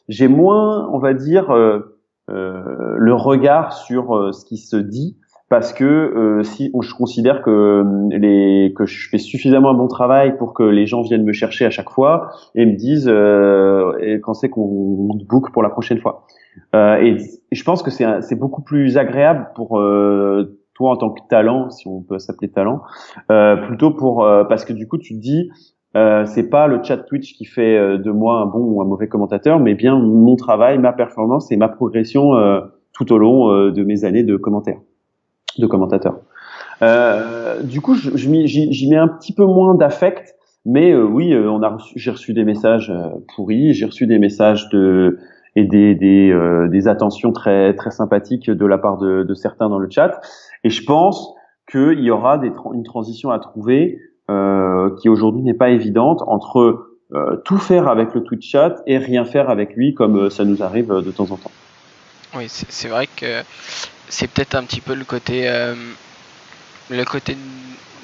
j'ai moins, on va dire le regard sur ce qui se dit, parce que je considère que je fais suffisamment un bon travail pour que les gens viennent me chercher à chaque fois et me disent et quand c'est qu'on te book pour la prochaine fois. Et je pense que c'est beaucoup plus agréable pour toi en tant que talent, si on peut s'appeler talent, plutôt parce que du coup tu te dis c'est pas le chat Twitch qui fait de moi un bon ou un mauvais commentateur, mais bien mon travail, ma performance et ma progression tout au long de mes années de commentateur. Du coup, j'y mets un petit peu moins d'affect, mais oui, j'ai reçu des messages pourris, j'ai reçu des messages et des attentions très très sympathiques de la part de certains dans le chat. Et je pense qu'il y aura une transition à trouver qui aujourd'hui n'est pas évidente entre tout faire avec le Twitch chat et rien faire avec lui, comme ça nous arrive de temps en temps. Oui, c'est vrai que c'est peut-être un petit peu le côté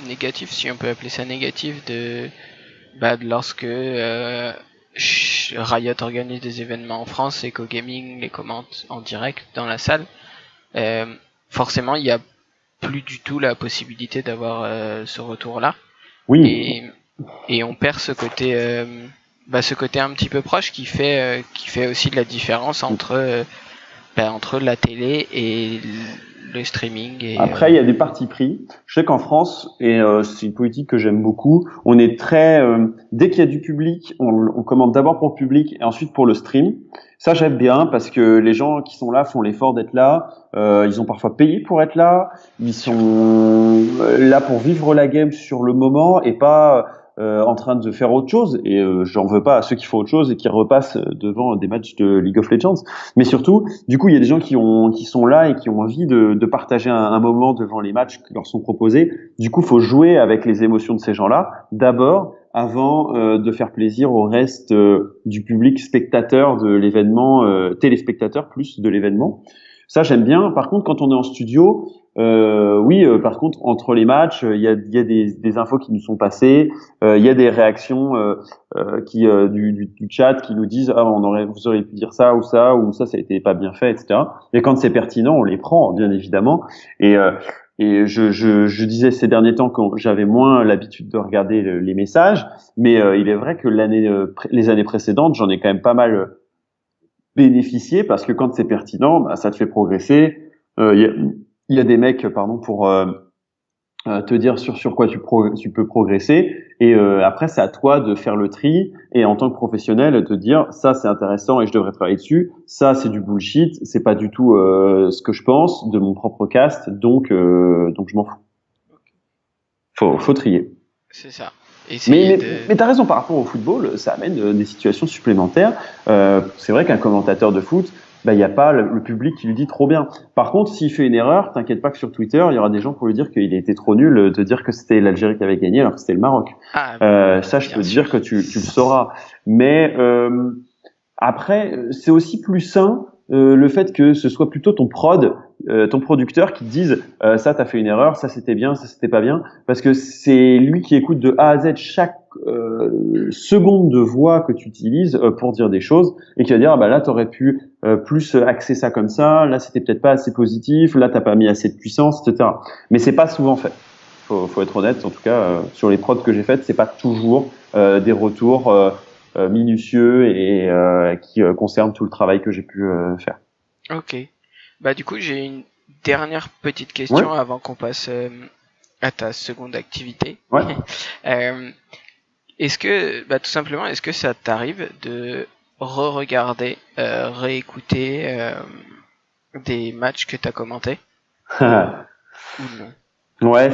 négatif, si on peut appeler ça négatif, de lorsque Riot organise des événements en France et qu'au gaming les commente en direct dans la salle, forcément il y a plus du tout la possibilité d'avoir ce retour-là. Oui. Et on perd ce côté un petit peu proche qui fait aussi de la différence entre la télé et le streaming. Et, après, il y a des partis pris. Je sais qu'en France, et c'est une politique que j'aime beaucoup, on est très... dès qu'il y a du public, on commande d'abord pour le public et ensuite pour le stream. Ça, j'aime bien parce que les gens qui sont là font l'effort d'être là. Ils ont parfois payé pour être là. Ils sont là pour vivre la game sur le moment et pas... en train de faire autre chose, et j'en veux pas à ceux qui font autre chose et qui repassent devant des matchs de League of Legends. Mais surtout, du coup, il y a des gens qui sont là et qui ont envie de partager un moment devant les matchs qui leur sont proposés. Du coup, faut jouer avec les émotions de ces gens-là d'abord, avant de faire plaisir au reste du public spectateur de l'événement, téléspectateur plus de l'événement. Ça, j'aime bien. Par contre, quand on est en studio, par contre, entre les matchs, il y a des infos qui nous sont passées, il y a des réactions du chat qui nous disent vous auriez pu dire ça ou ça a été pas bien fait, etc. Et quand c'est pertinent, on les prend, bien évidemment. Et je disais ces derniers temps que j'avais moins l'habitude de regarder les messages, mais il est vrai que les années précédentes, j'en ai quand même pas mal bénéficier parce que quand c'est pertinent, ça te fait progresser. Il y a des mecs, pour te dire sur quoi tu peux progresser. Et après, c'est à toi de faire le tri et en tant que professionnel, de dire ça c'est intéressant et je devrais travailler dessus. Ça c'est du bullshit, c'est pas du tout ce que je pense de mon propre cast, donc je m'en fous. Faut trier. C'est ça. Mais t'as raison, par rapport au football, ça amène des situations supplémentaires. C'est vrai qu'un commentateur de foot, il n'y a pas le public qui lui dit trop bien. Par contre, s'il fait une erreur, t'inquiète pas que sur Twitter, il y aura des gens pour lui dire qu'il a été trop nul, de dire que c'était l'Algérie qui avait gagné alors que c'était le Maroc. Ça, je peux te dire que tu le sauras. Mais après, c'est aussi plus sain le fait que ce soit plutôt ton producteur qui te dise ça t'as fait une erreur, ça c'était bien, ça c'était pas bien, parce que c'est lui qui écoute de A à Z chaque seconde de voix que tu utilises pour dire des choses et qui va dire là t'aurais pu plus axer ça comme ça, là c'était peut-être pas assez positif, là t'as pas mis assez de puissance, etc. Mais c'est pas souvent fait. Faut être honnête, en tout cas sur les prods que j'ai faites, c'est pas toujours des retours minutieux et qui concerne tout le travail que j'ai pu faire. Ok. Du coup, j'ai une dernière petite question avant qu'on passe à ta seconde activité. Ouais. Est-ce que, tout simplement, est-ce que ça t'arrive de re-regarder, réécouter des matchs que t'as commentés ou non? Ouais,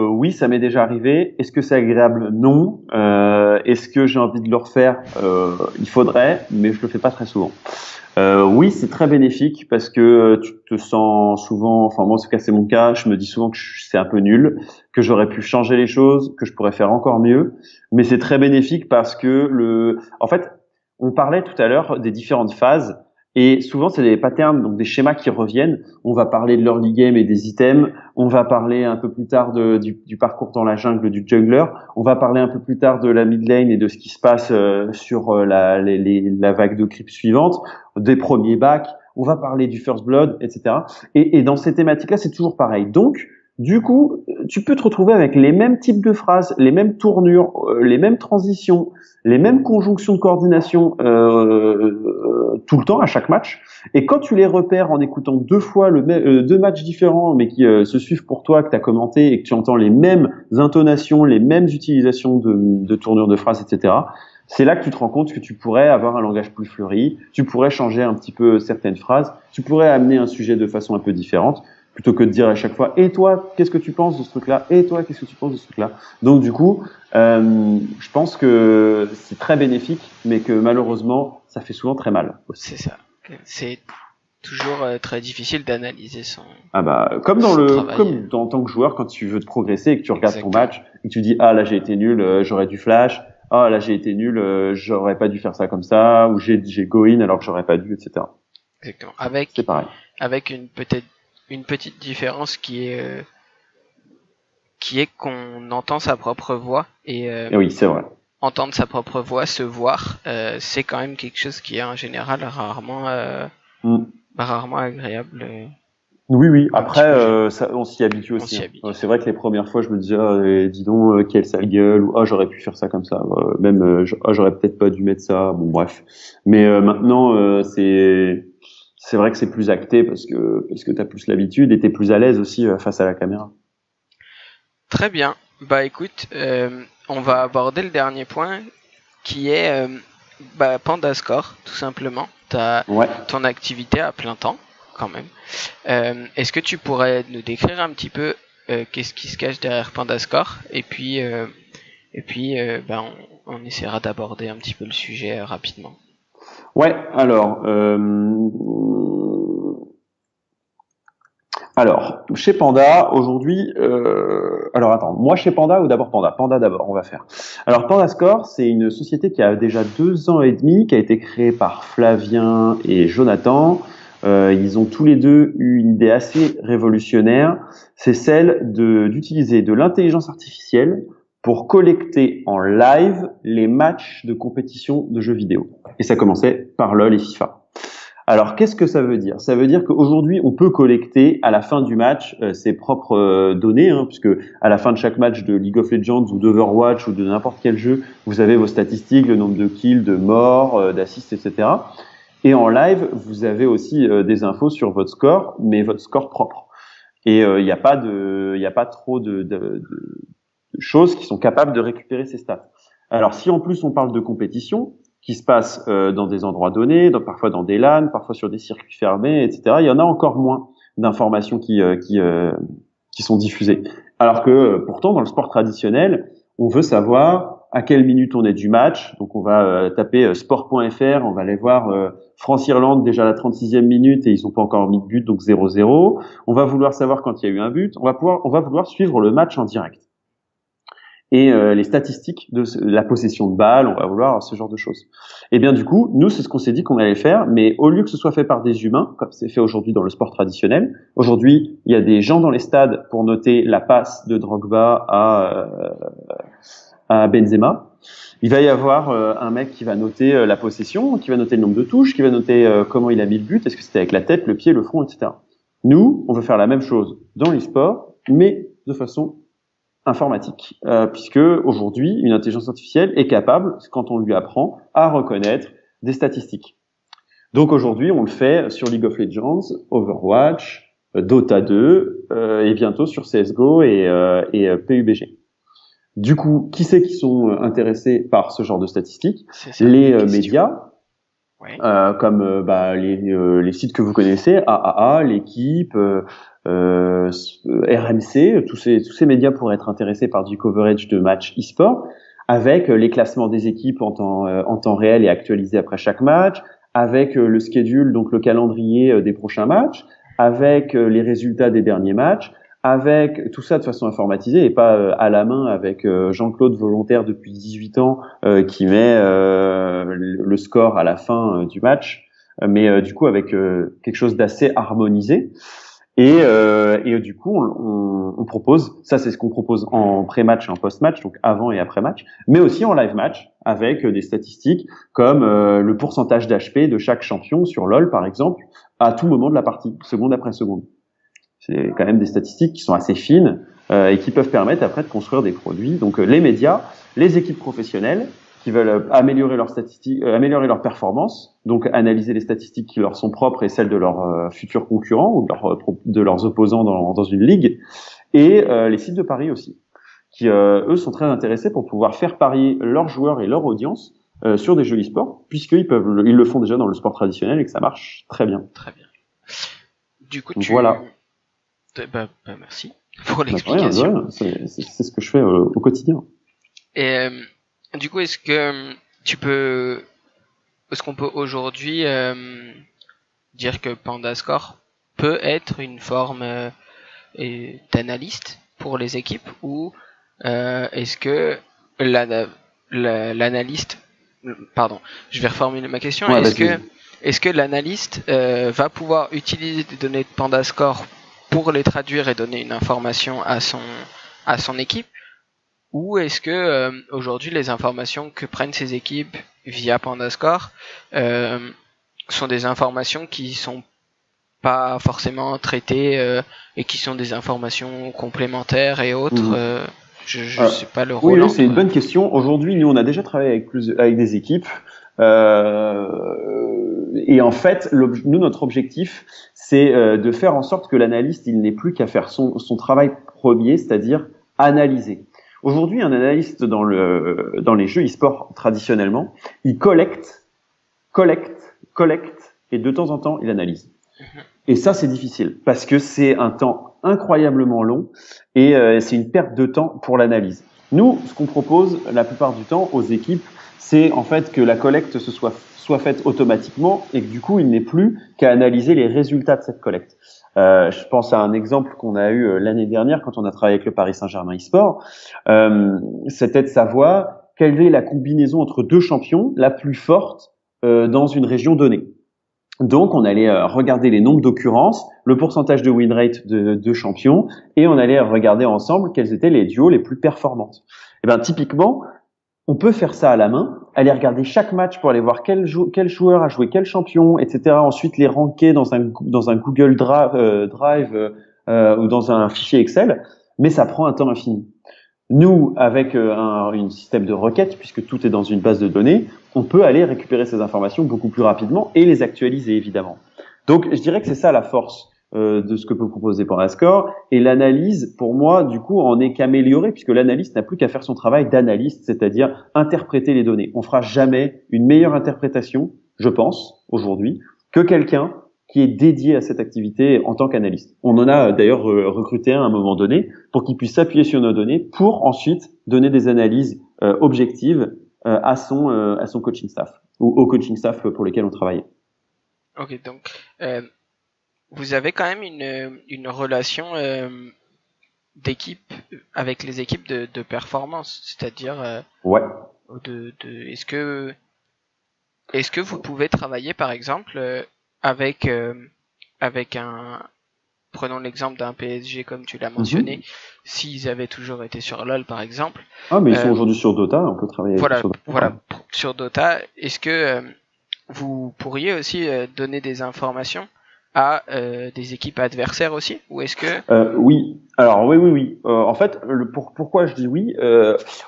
oui, ça m'est déjà arrivé. Est-ce que c'est agréable? Non. Est-ce que j'ai envie de le refaire? Il faudrait, mais je le fais pas très souvent. Oui, c'est très bénéfique parce que tu te sens souvent, moi en tout cas c'est mon cas, je me dis souvent que c'est un peu nul, que j'aurais pu changer les choses, que je pourrais faire encore mieux, mais c'est très bénéfique parce que en fait, on parlait tout à l'heure des différentes phases. Et souvent, c'est des patterns, donc des schémas qui reviennent. On va parler de l'early game et des items. On va parler un peu plus tard du parcours dans la jungle du jungler. On va parler un peu plus tard de la mid lane et de ce qui se passe sur la vague de creep suivante, des premiers bacs. On va parler du first blood, etc. Et dans ces thématiques-là, c'est toujours pareil. Donc, du coup, tu peux te retrouver avec les mêmes types de phrases, les mêmes tournures, les mêmes transitions, les mêmes conjonctions de coordination tout le temps à chaque match. Et quand tu les repères en écoutant deux matchs différents, mais qui se suivent pour toi, que tu as commenté et que tu entends les mêmes intonations, les mêmes utilisations de tournures de phrases, etc., c'est là que tu te rends compte que tu pourrais avoir un langage plus fleuri, tu pourrais changer un petit peu certaines phrases, tu pourrais amener un sujet de façon un peu différente, plutôt que de dire à chaque fois « Et toi, qu'est-ce que tu penses de ce truc-là ? Et toi, qu'est-ce que tu penses de ce truc-là ?» Donc du coup, je pense que c'est très bénéfique, mais que malheureusement, ça fait souvent très mal aussi. C'est ça. C'est toujours très difficile d'analyser son Comme travail. comme en tant que joueur, quand tu veux te progresser et que tu regardes ton match et que tu dis là j'ai été nul, j'aurais dû flash, là j'ai été nul, j'aurais pas dû faire ça comme ça, ou j'ai go in alors que j'aurais pas dû, etc. Exactement. C'est pareil. Avec une petite différence qui est qu'on entend sa propre voix et oui, c'est vrai. Entendre sa propre voix, se voir, c'est quand même quelque chose qui est en général rarement agréable. Oui. Après, on s'y habitue aussi. C'est vrai que les premières fois, je me disais, dis donc, quelle sale gueule, ou j'aurais pu faire ça comme ça. J'aurais peut-être pas dû mettre ça. Bon, bref. Mais maintenant, c'est vrai que c'est plus acté parce que t'as plus l'habitude et t'es plus à l'aise aussi face à la caméra. Très bien. Bah écoute, on va aborder le dernier point qui est Pandascore, tout simplement. T'as ton activité à plein temps, quand même. Est-ce que tu pourrais nous décrire un petit peu qu'est-ce qui se cache derrière Pandascore et puis on essaiera d'aborder un petit peu le sujet rapidement. Ouais, alors, chez Panda, aujourd'hui... moi chez Panda ou d'abord Panda? Panda d'abord, on va faire. Alors, Pandascore, c'est une société qui a déjà 2 ans et demi, qui a été créée par Flavien et Jonathan. Ils ont tous les deux eu une idée assez révolutionnaire, c'est celle d'utiliser de l'intelligence artificielle pour collecter en live les matchs de compétition de jeux vidéo. Et ça commençait par LoL et FIFA. Alors, qu'est-ce que ça veut dire? Ça veut dire qu'aujourd'hui, on peut collecter à la fin du match ses propres données, puisque à la fin de chaque match de League of Legends ou d'Overwatch ou de n'importe quel jeu, vous avez vos statistiques, le nombre de kills, de morts, d'assists, etc. Et en live, vous avez aussi des infos sur votre score, mais votre score propre. Et il n'y a pas trop de choses qui sont capables de récupérer ces stats. Alors, si en plus on parle de compétition, qui se passe dans des endroits donnés, parfois dans des LAN, parfois sur des circuits fermés, etc. Il y en a encore moins d'informations qui sont diffusées. Alors que pourtant, dans le sport traditionnel, on veut savoir à quelle minute on est du match. Donc on va taper sport.fr, on va aller voir France-Irlande déjà à la 36e minute et ils n'ont pas encore mis de but, donc 0-0. On va vouloir savoir quand il y a eu un but. On va vouloir suivre le match en direct. Et les statistiques de la possession de balles, on va vouloir ce genre de choses. Et bien du coup, nous, c'est ce qu'on s'est dit qu'on allait faire, mais au lieu que ce soit fait par des humains, comme c'est fait aujourd'hui dans le sport traditionnel, aujourd'hui, il y a des gens dans les stades pour noter la passe de Drogba à Benzema. Il va y avoir un mec qui va noter la possession, qui va noter le nombre de touches, qui va noter comment il a mis le but, est-ce que c'était avec la tête, le pied, le front, etc. Nous, on veut faire la même chose dans l'e-sport, mais de façon informatique, puisque aujourd'hui, une intelligence artificielle est capable, quand on lui apprend, à reconnaître des statistiques. Donc aujourd'hui, on le fait sur League of Legends, Overwatch, Dota 2, et bientôt sur CSGO et PUBG. Du coup, qui c'est qui sont intéressés par ce genre de statistiques? Les médias, comme les sites que vous connaissez, AAA, l'équipe, RMC, tous ces médias pourraient être intéressés par du coverage de matchs e-sport, avec les classements des équipes en temps réel et actualisés après chaque match, avec le schedule, donc le calendrier des prochains matchs, avec les résultats des derniers matchs, avec tout ça de façon informatisée et pas à la main avec Jean-Claude volontaire depuis 18 ans qui met le score à la fin du match, mais du coup avec quelque chose d'assez harmonisé. Et du coup, on propose, ça c'est ce qu'on propose en pré-match et en post-match, donc avant et après match, mais aussi en live match avec des statistiques comme le pourcentage d'HP de chaque champion sur LoL par exemple, à tout moment de la partie, seconde après seconde. C'est quand même des statistiques qui sont assez fines et qui peuvent permettre après de construire des produits. Donc les médias, les équipes professionnelles qui veulent améliorer leurs statistiques, améliorer leurs performances, donc analyser les statistiques qui leur sont propres et celles de leurs futurs concurrents ou de leurs opposants dans une ligue, et les sites de paris aussi, qui eux sont très intéressés pour pouvoir faire parier leurs joueurs et leur audience sur des jeux e-sport, puisqu'ils le font déjà dans le sport traditionnel et que ça marche très bien. Très bien. Du coup, voilà. Merci pour l'explication. C'est ce que je fais au quotidien. Et du coup, est-ce que tu peux est-ce qu'on peut aujourd'hui dire que Pandascore peut être une forme d'analyste pour les équipes, ou est-ce que l'analyste, pardon, je vais reformuler ma question. Ouais, Est-ce que l'analyste va pouvoir utiliser des données de Pandascore pour les traduire et donner une information à son équipe, ou est-ce que aujourd'hui les informations que prennent ces équipes via Pandascore sont des informations qui sont pas forcément traitées et qui sont des informations complémentaires et autres? Je sais pas le rôle. Oui, c'est une bonne question. Aujourd'hui, nous, on a déjà travaillé avec des équipes. Et en fait, nous, notre objectif, c'est de faire en sorte que l'analyste, il n'ait plus qu'à faire son travail premier, c'est-à-dire analyser. Aujourd'hui, un analyste dans les jeux e-sport traditionnellement, il collecte, et de temps en temps, il analyse. Et ça, c'est difficile parce que c'est un temps incroyablement long et c'est une perte de temps pour l'analyse. Nous, ce qu'on propose la plupart du temps aux équipes, c'est en fait que la collecte soit faite automatiquement et que du coup, il n'ait plus qu'à analyser les résultats de cette collecte. Je pense à un exemple qu'on a eu l'année dernière quand on a travaillé avec le Paris Saint-Germain e-sport. C'était de savoir quelle est la combinaison entre deux champions la plus forte dans une région donnée. Donc, on allait regarder les nombres d'occurrences, le pourcentage de win rate de champions, et on allait regarder ensemble quels étaient les duos les plus performantes. Et ben, typiquement, on peut faire ça à la main, aller regarder chaque match pour aller voir quel joueur a joué quel champion, etc. Ensuite, les ranker dans un Google Drive ou dans un fichier Excel, mais ça prend un temps infini. Nous, avec un système de requête, puisque tout est dans une base de données, on peut aller récupérer ces informations beaucoup plus rapidement et les actualiser, évidemment. Donc, je dirais que c'est ça la force de ce que peut proposer Pandascore. Et l'analyse, pour moi, du coup, en est qu'améliorée, puisque l'analyste n'a plus qu'à faire son travail d'analyste, c'est-à-dire interpréter les données. On fera jamais une meilleure interprétation, je pense, aujourd'hui, que quelqu'un qui est dédié à cette activité en tant qu'analyste. On en a d'ailleurs recruté un à un moment donné pour qu'il puisse s'appuyer sur nos données pour ensuite donner des analyses objectives à son coaching staff ou au coaching staff pour lesquels on travaillait. Ok, donc vous avez quand même une relation d'équipe avec les équipes de performance, c'est-à-dire ouais. Est-ce que vous pouvez travailler par exemple avec prenons l'exemple d'un PSG comme tu l'as mentionné, s'ils avaient toujours été sur LoL par exemple. Ah, mais ils sont aujourd'hui sur Dota, on peut travailler sur Dota. Voilà, sur Dota. Est-ce que vous pourriez aussi donner des informations à des équipes adversaires aussi, ou est-ce que oui, alors oui. En fait, pourquoi je dis oui,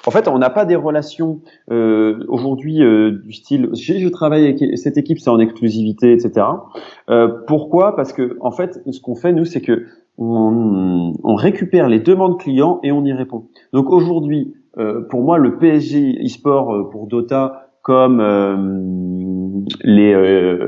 en fait, on n'a pas des relations aujourd'hui du style. Je travaille avec cette équipe, c'est en exclusivité, etc. Pourquoi? Parce que en fait, ce qu'on fait nous, c'est que on récupère les demandes clients et on y répond. Donc aujourd'hui, pour moi, le PSG eSport pour Dota comme les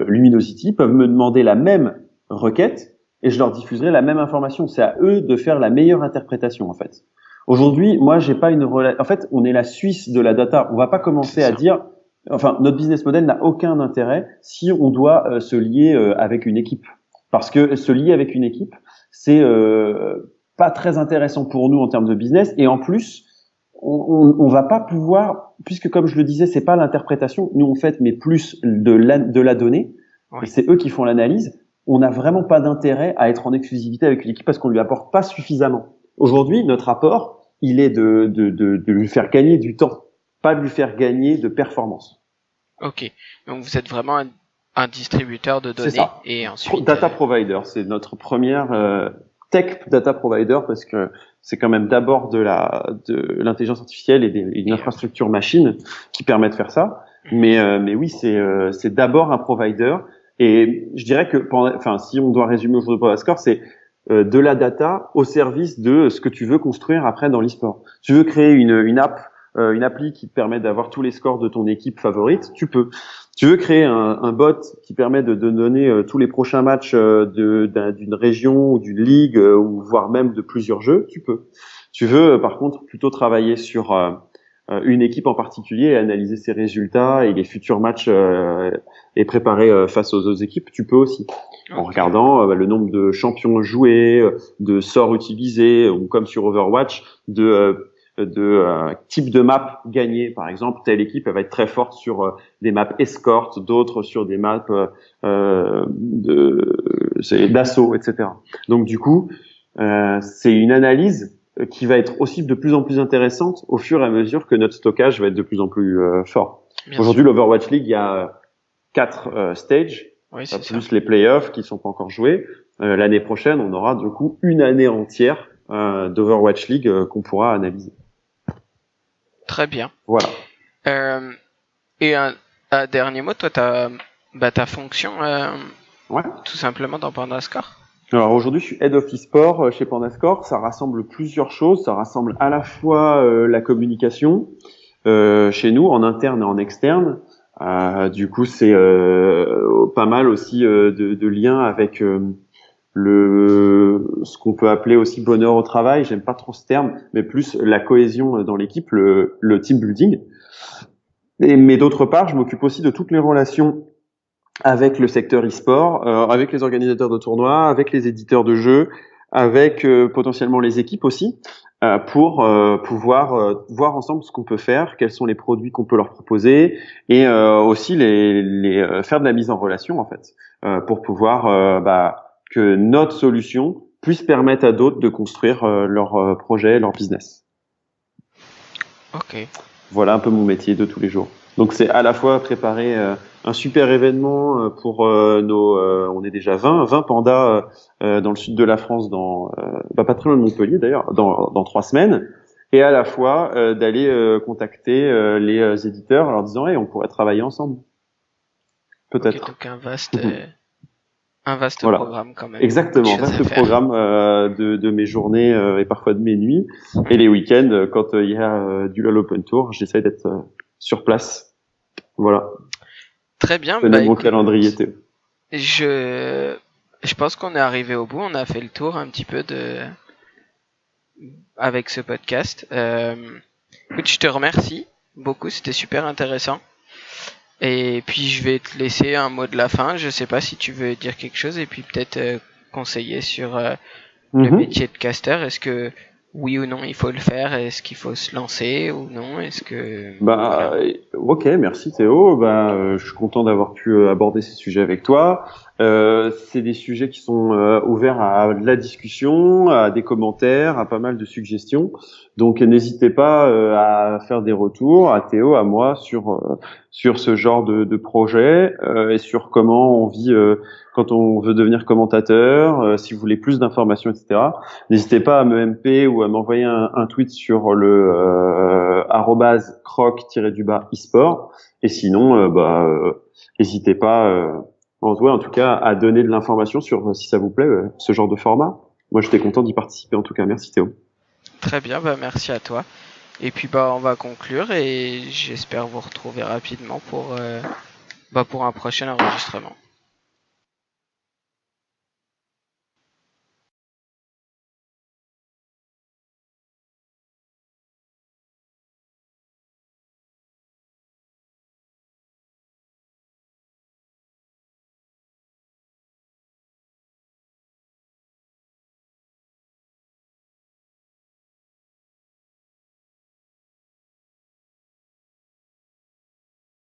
Luminosity peuvent me demander la même requête et je leur diffuserai la même information. C'est à eux de faire la meilleure interprétation en fait. Aujourd'hui, moi, j'ai pas une relation. En fait, on est la Suisse de la data. On va pas commencer à dire. Enfin, notre business model n'a aucun intérêt si on doit se lier avec une équipe, parce que se lier avec une équipe, c'est pas très intéressant pour nous en termes de business. Et en plus, on va pas pouvoir, puisque comme je le disais, c'est pas l'interprétation. Nous, on fait, mais plus de la donnée. Ouais. Et c'est eux qui font l'analyse. On n'a vraiment pas d'intérêt à être en exclusivité avec une équipe parce qu'on lui apporte pas suffisamment. Aujourd'hui, notre apport, il est de lui faire gagner du temps, pas de lui faire gagner de performance. Ok, donc vous êtes vraiment un distributeur de données et ensuite data provider, c'est notre première tech data provider parce que c'est quand même d'abord de l'intelligence artificielle et une infrastructure machine qui permet de faire ça. Mais oui, c'est d'abord un provider. Et je dirais que, si on doit résumer aujourd'hui Pandascore, c'est de la data au service de ce que tu veux construire après dans l'e-sport. Tu veux créer une appli qui te permet d'avoir tous les scores de ton équipe favorite, tu peux. Tu veux créer un bot qui permet de donner tous les prochains matchs d'une région ou d'une ligue ou voire même de plusieurs jeux, tu peux. Tu veux par contre plutôt travailler sur une équipe en particulier et analyser ses résultats et les futurs matchs et préparer face aux autres équipes, tu peux aussi. En regardant le nombre de champions joués, de sorts utilisés, ou comme sur Overwatch, de types de maps gagnés. Par exemple, telle équipe elle va être très forte sur des maps escort, d'autres sur des maps d'assaut, etc. Donc du coup, c'est une analyse qui va être aussi de plus en plus intéressante au fur et à mesure que notre stockage va être de plus en plus fort. Aujourd'hui, l'Overwatch League, il y a 4 stages, plus les playoffs qui sont pas encore joués. L'année prochaine, on aura du coup une année entière d'Overwatch League qu'on pourra analyser. Très bien. Voilà. Et un dernier mot, toi, ta fonction, tout simplement dans Pandascore. Alors aujourd'hui, je suis Head of eSport chez Pandascore. Ça rassemble plusieurs choses. Ça rassemble à la fois la communication chez nous, en interne et en externe. Du coup, c'est pas mal aussi de liens avec ce qu'on peut appeler aussi bonheur au travail. J'aime pas trop ce terme, mais plus la cohésion dans l'équipe, le team building. Mais d'autre part, je m'occupe aussi de toutes les relations avec le secteur e-sport, avec les organisateurs de tournois, avec les éditeurs de jeux, avec potentiellement les équipes aussi, pour pouvoir voir ensemble ce qu'on peut faire, quels sont les produits qu'on peut leur proposer, et aussi les faire de la mise en relation en fait, pour pouvoir que notre solution puisse permettre à d'autres de construire leur projet, leur business. Ok. Voilà un peu mon métier de tous les jours. Donc c'est à la fois préparer un super événement pour on est déjà 20 pandas dans le sud de la France, pas très loin de Montpellier d'ailleurs, dans 3 semaines, et à la fois d'aller contacter les éditeurs en leur disant hey, on pourrait travailler ensemble. Peut-être. Okay, donc un vaste voilà. programme quand même. Exactement, vaste programme de mes journées et parfois de mes nuits. Et les week-ends, quand il y a du LoL Open Tour, j'essaie d'être sur place. Voilà. Très bien. Mon calendrier, Théo. Je pense qu'on est arrivé au bout. On a fait le tour un petit peu avec ce podcast. Écoute, je te remercie beaucoup. C'était super intéressant. Et puis je vais te laisser un mot de la fin. Je sais pas si tu veux dire quelque chose et puis peut-être conseiller sur le métier de caster. Est-ce que oui ou non il faut le faire? Est-ce qu'il faut se lancer ou non? Est-ce que voilà. Ok, merci Théo. Je suis content d'avoir pu aborder ces sujets avec toi. C'est des sujets qui sont ouverts à de la discussion, à des commentaires, à pas mal de suggestions. Donc n'hésitez pas à faire des retours à Théo, à moi sur ce genre de projet et sur comment on vit quand on veut devenir commentateur. Si vous voulez plus d'informations, etc. N'hésitez pas à me MP ou à m'envoyer un tweet sur le @croc-esport. Et sinon, n'hésitez pas. En tout cas, à donner de l'information sur si ça vous plaît, ce genre de format. Moi, j'étais content d'y participer en tout cas. Merci Théo. Très bien, merci à toi. Et puis on va conclure et j'espère vous retrouver rapidement pour un prochain enregistrement.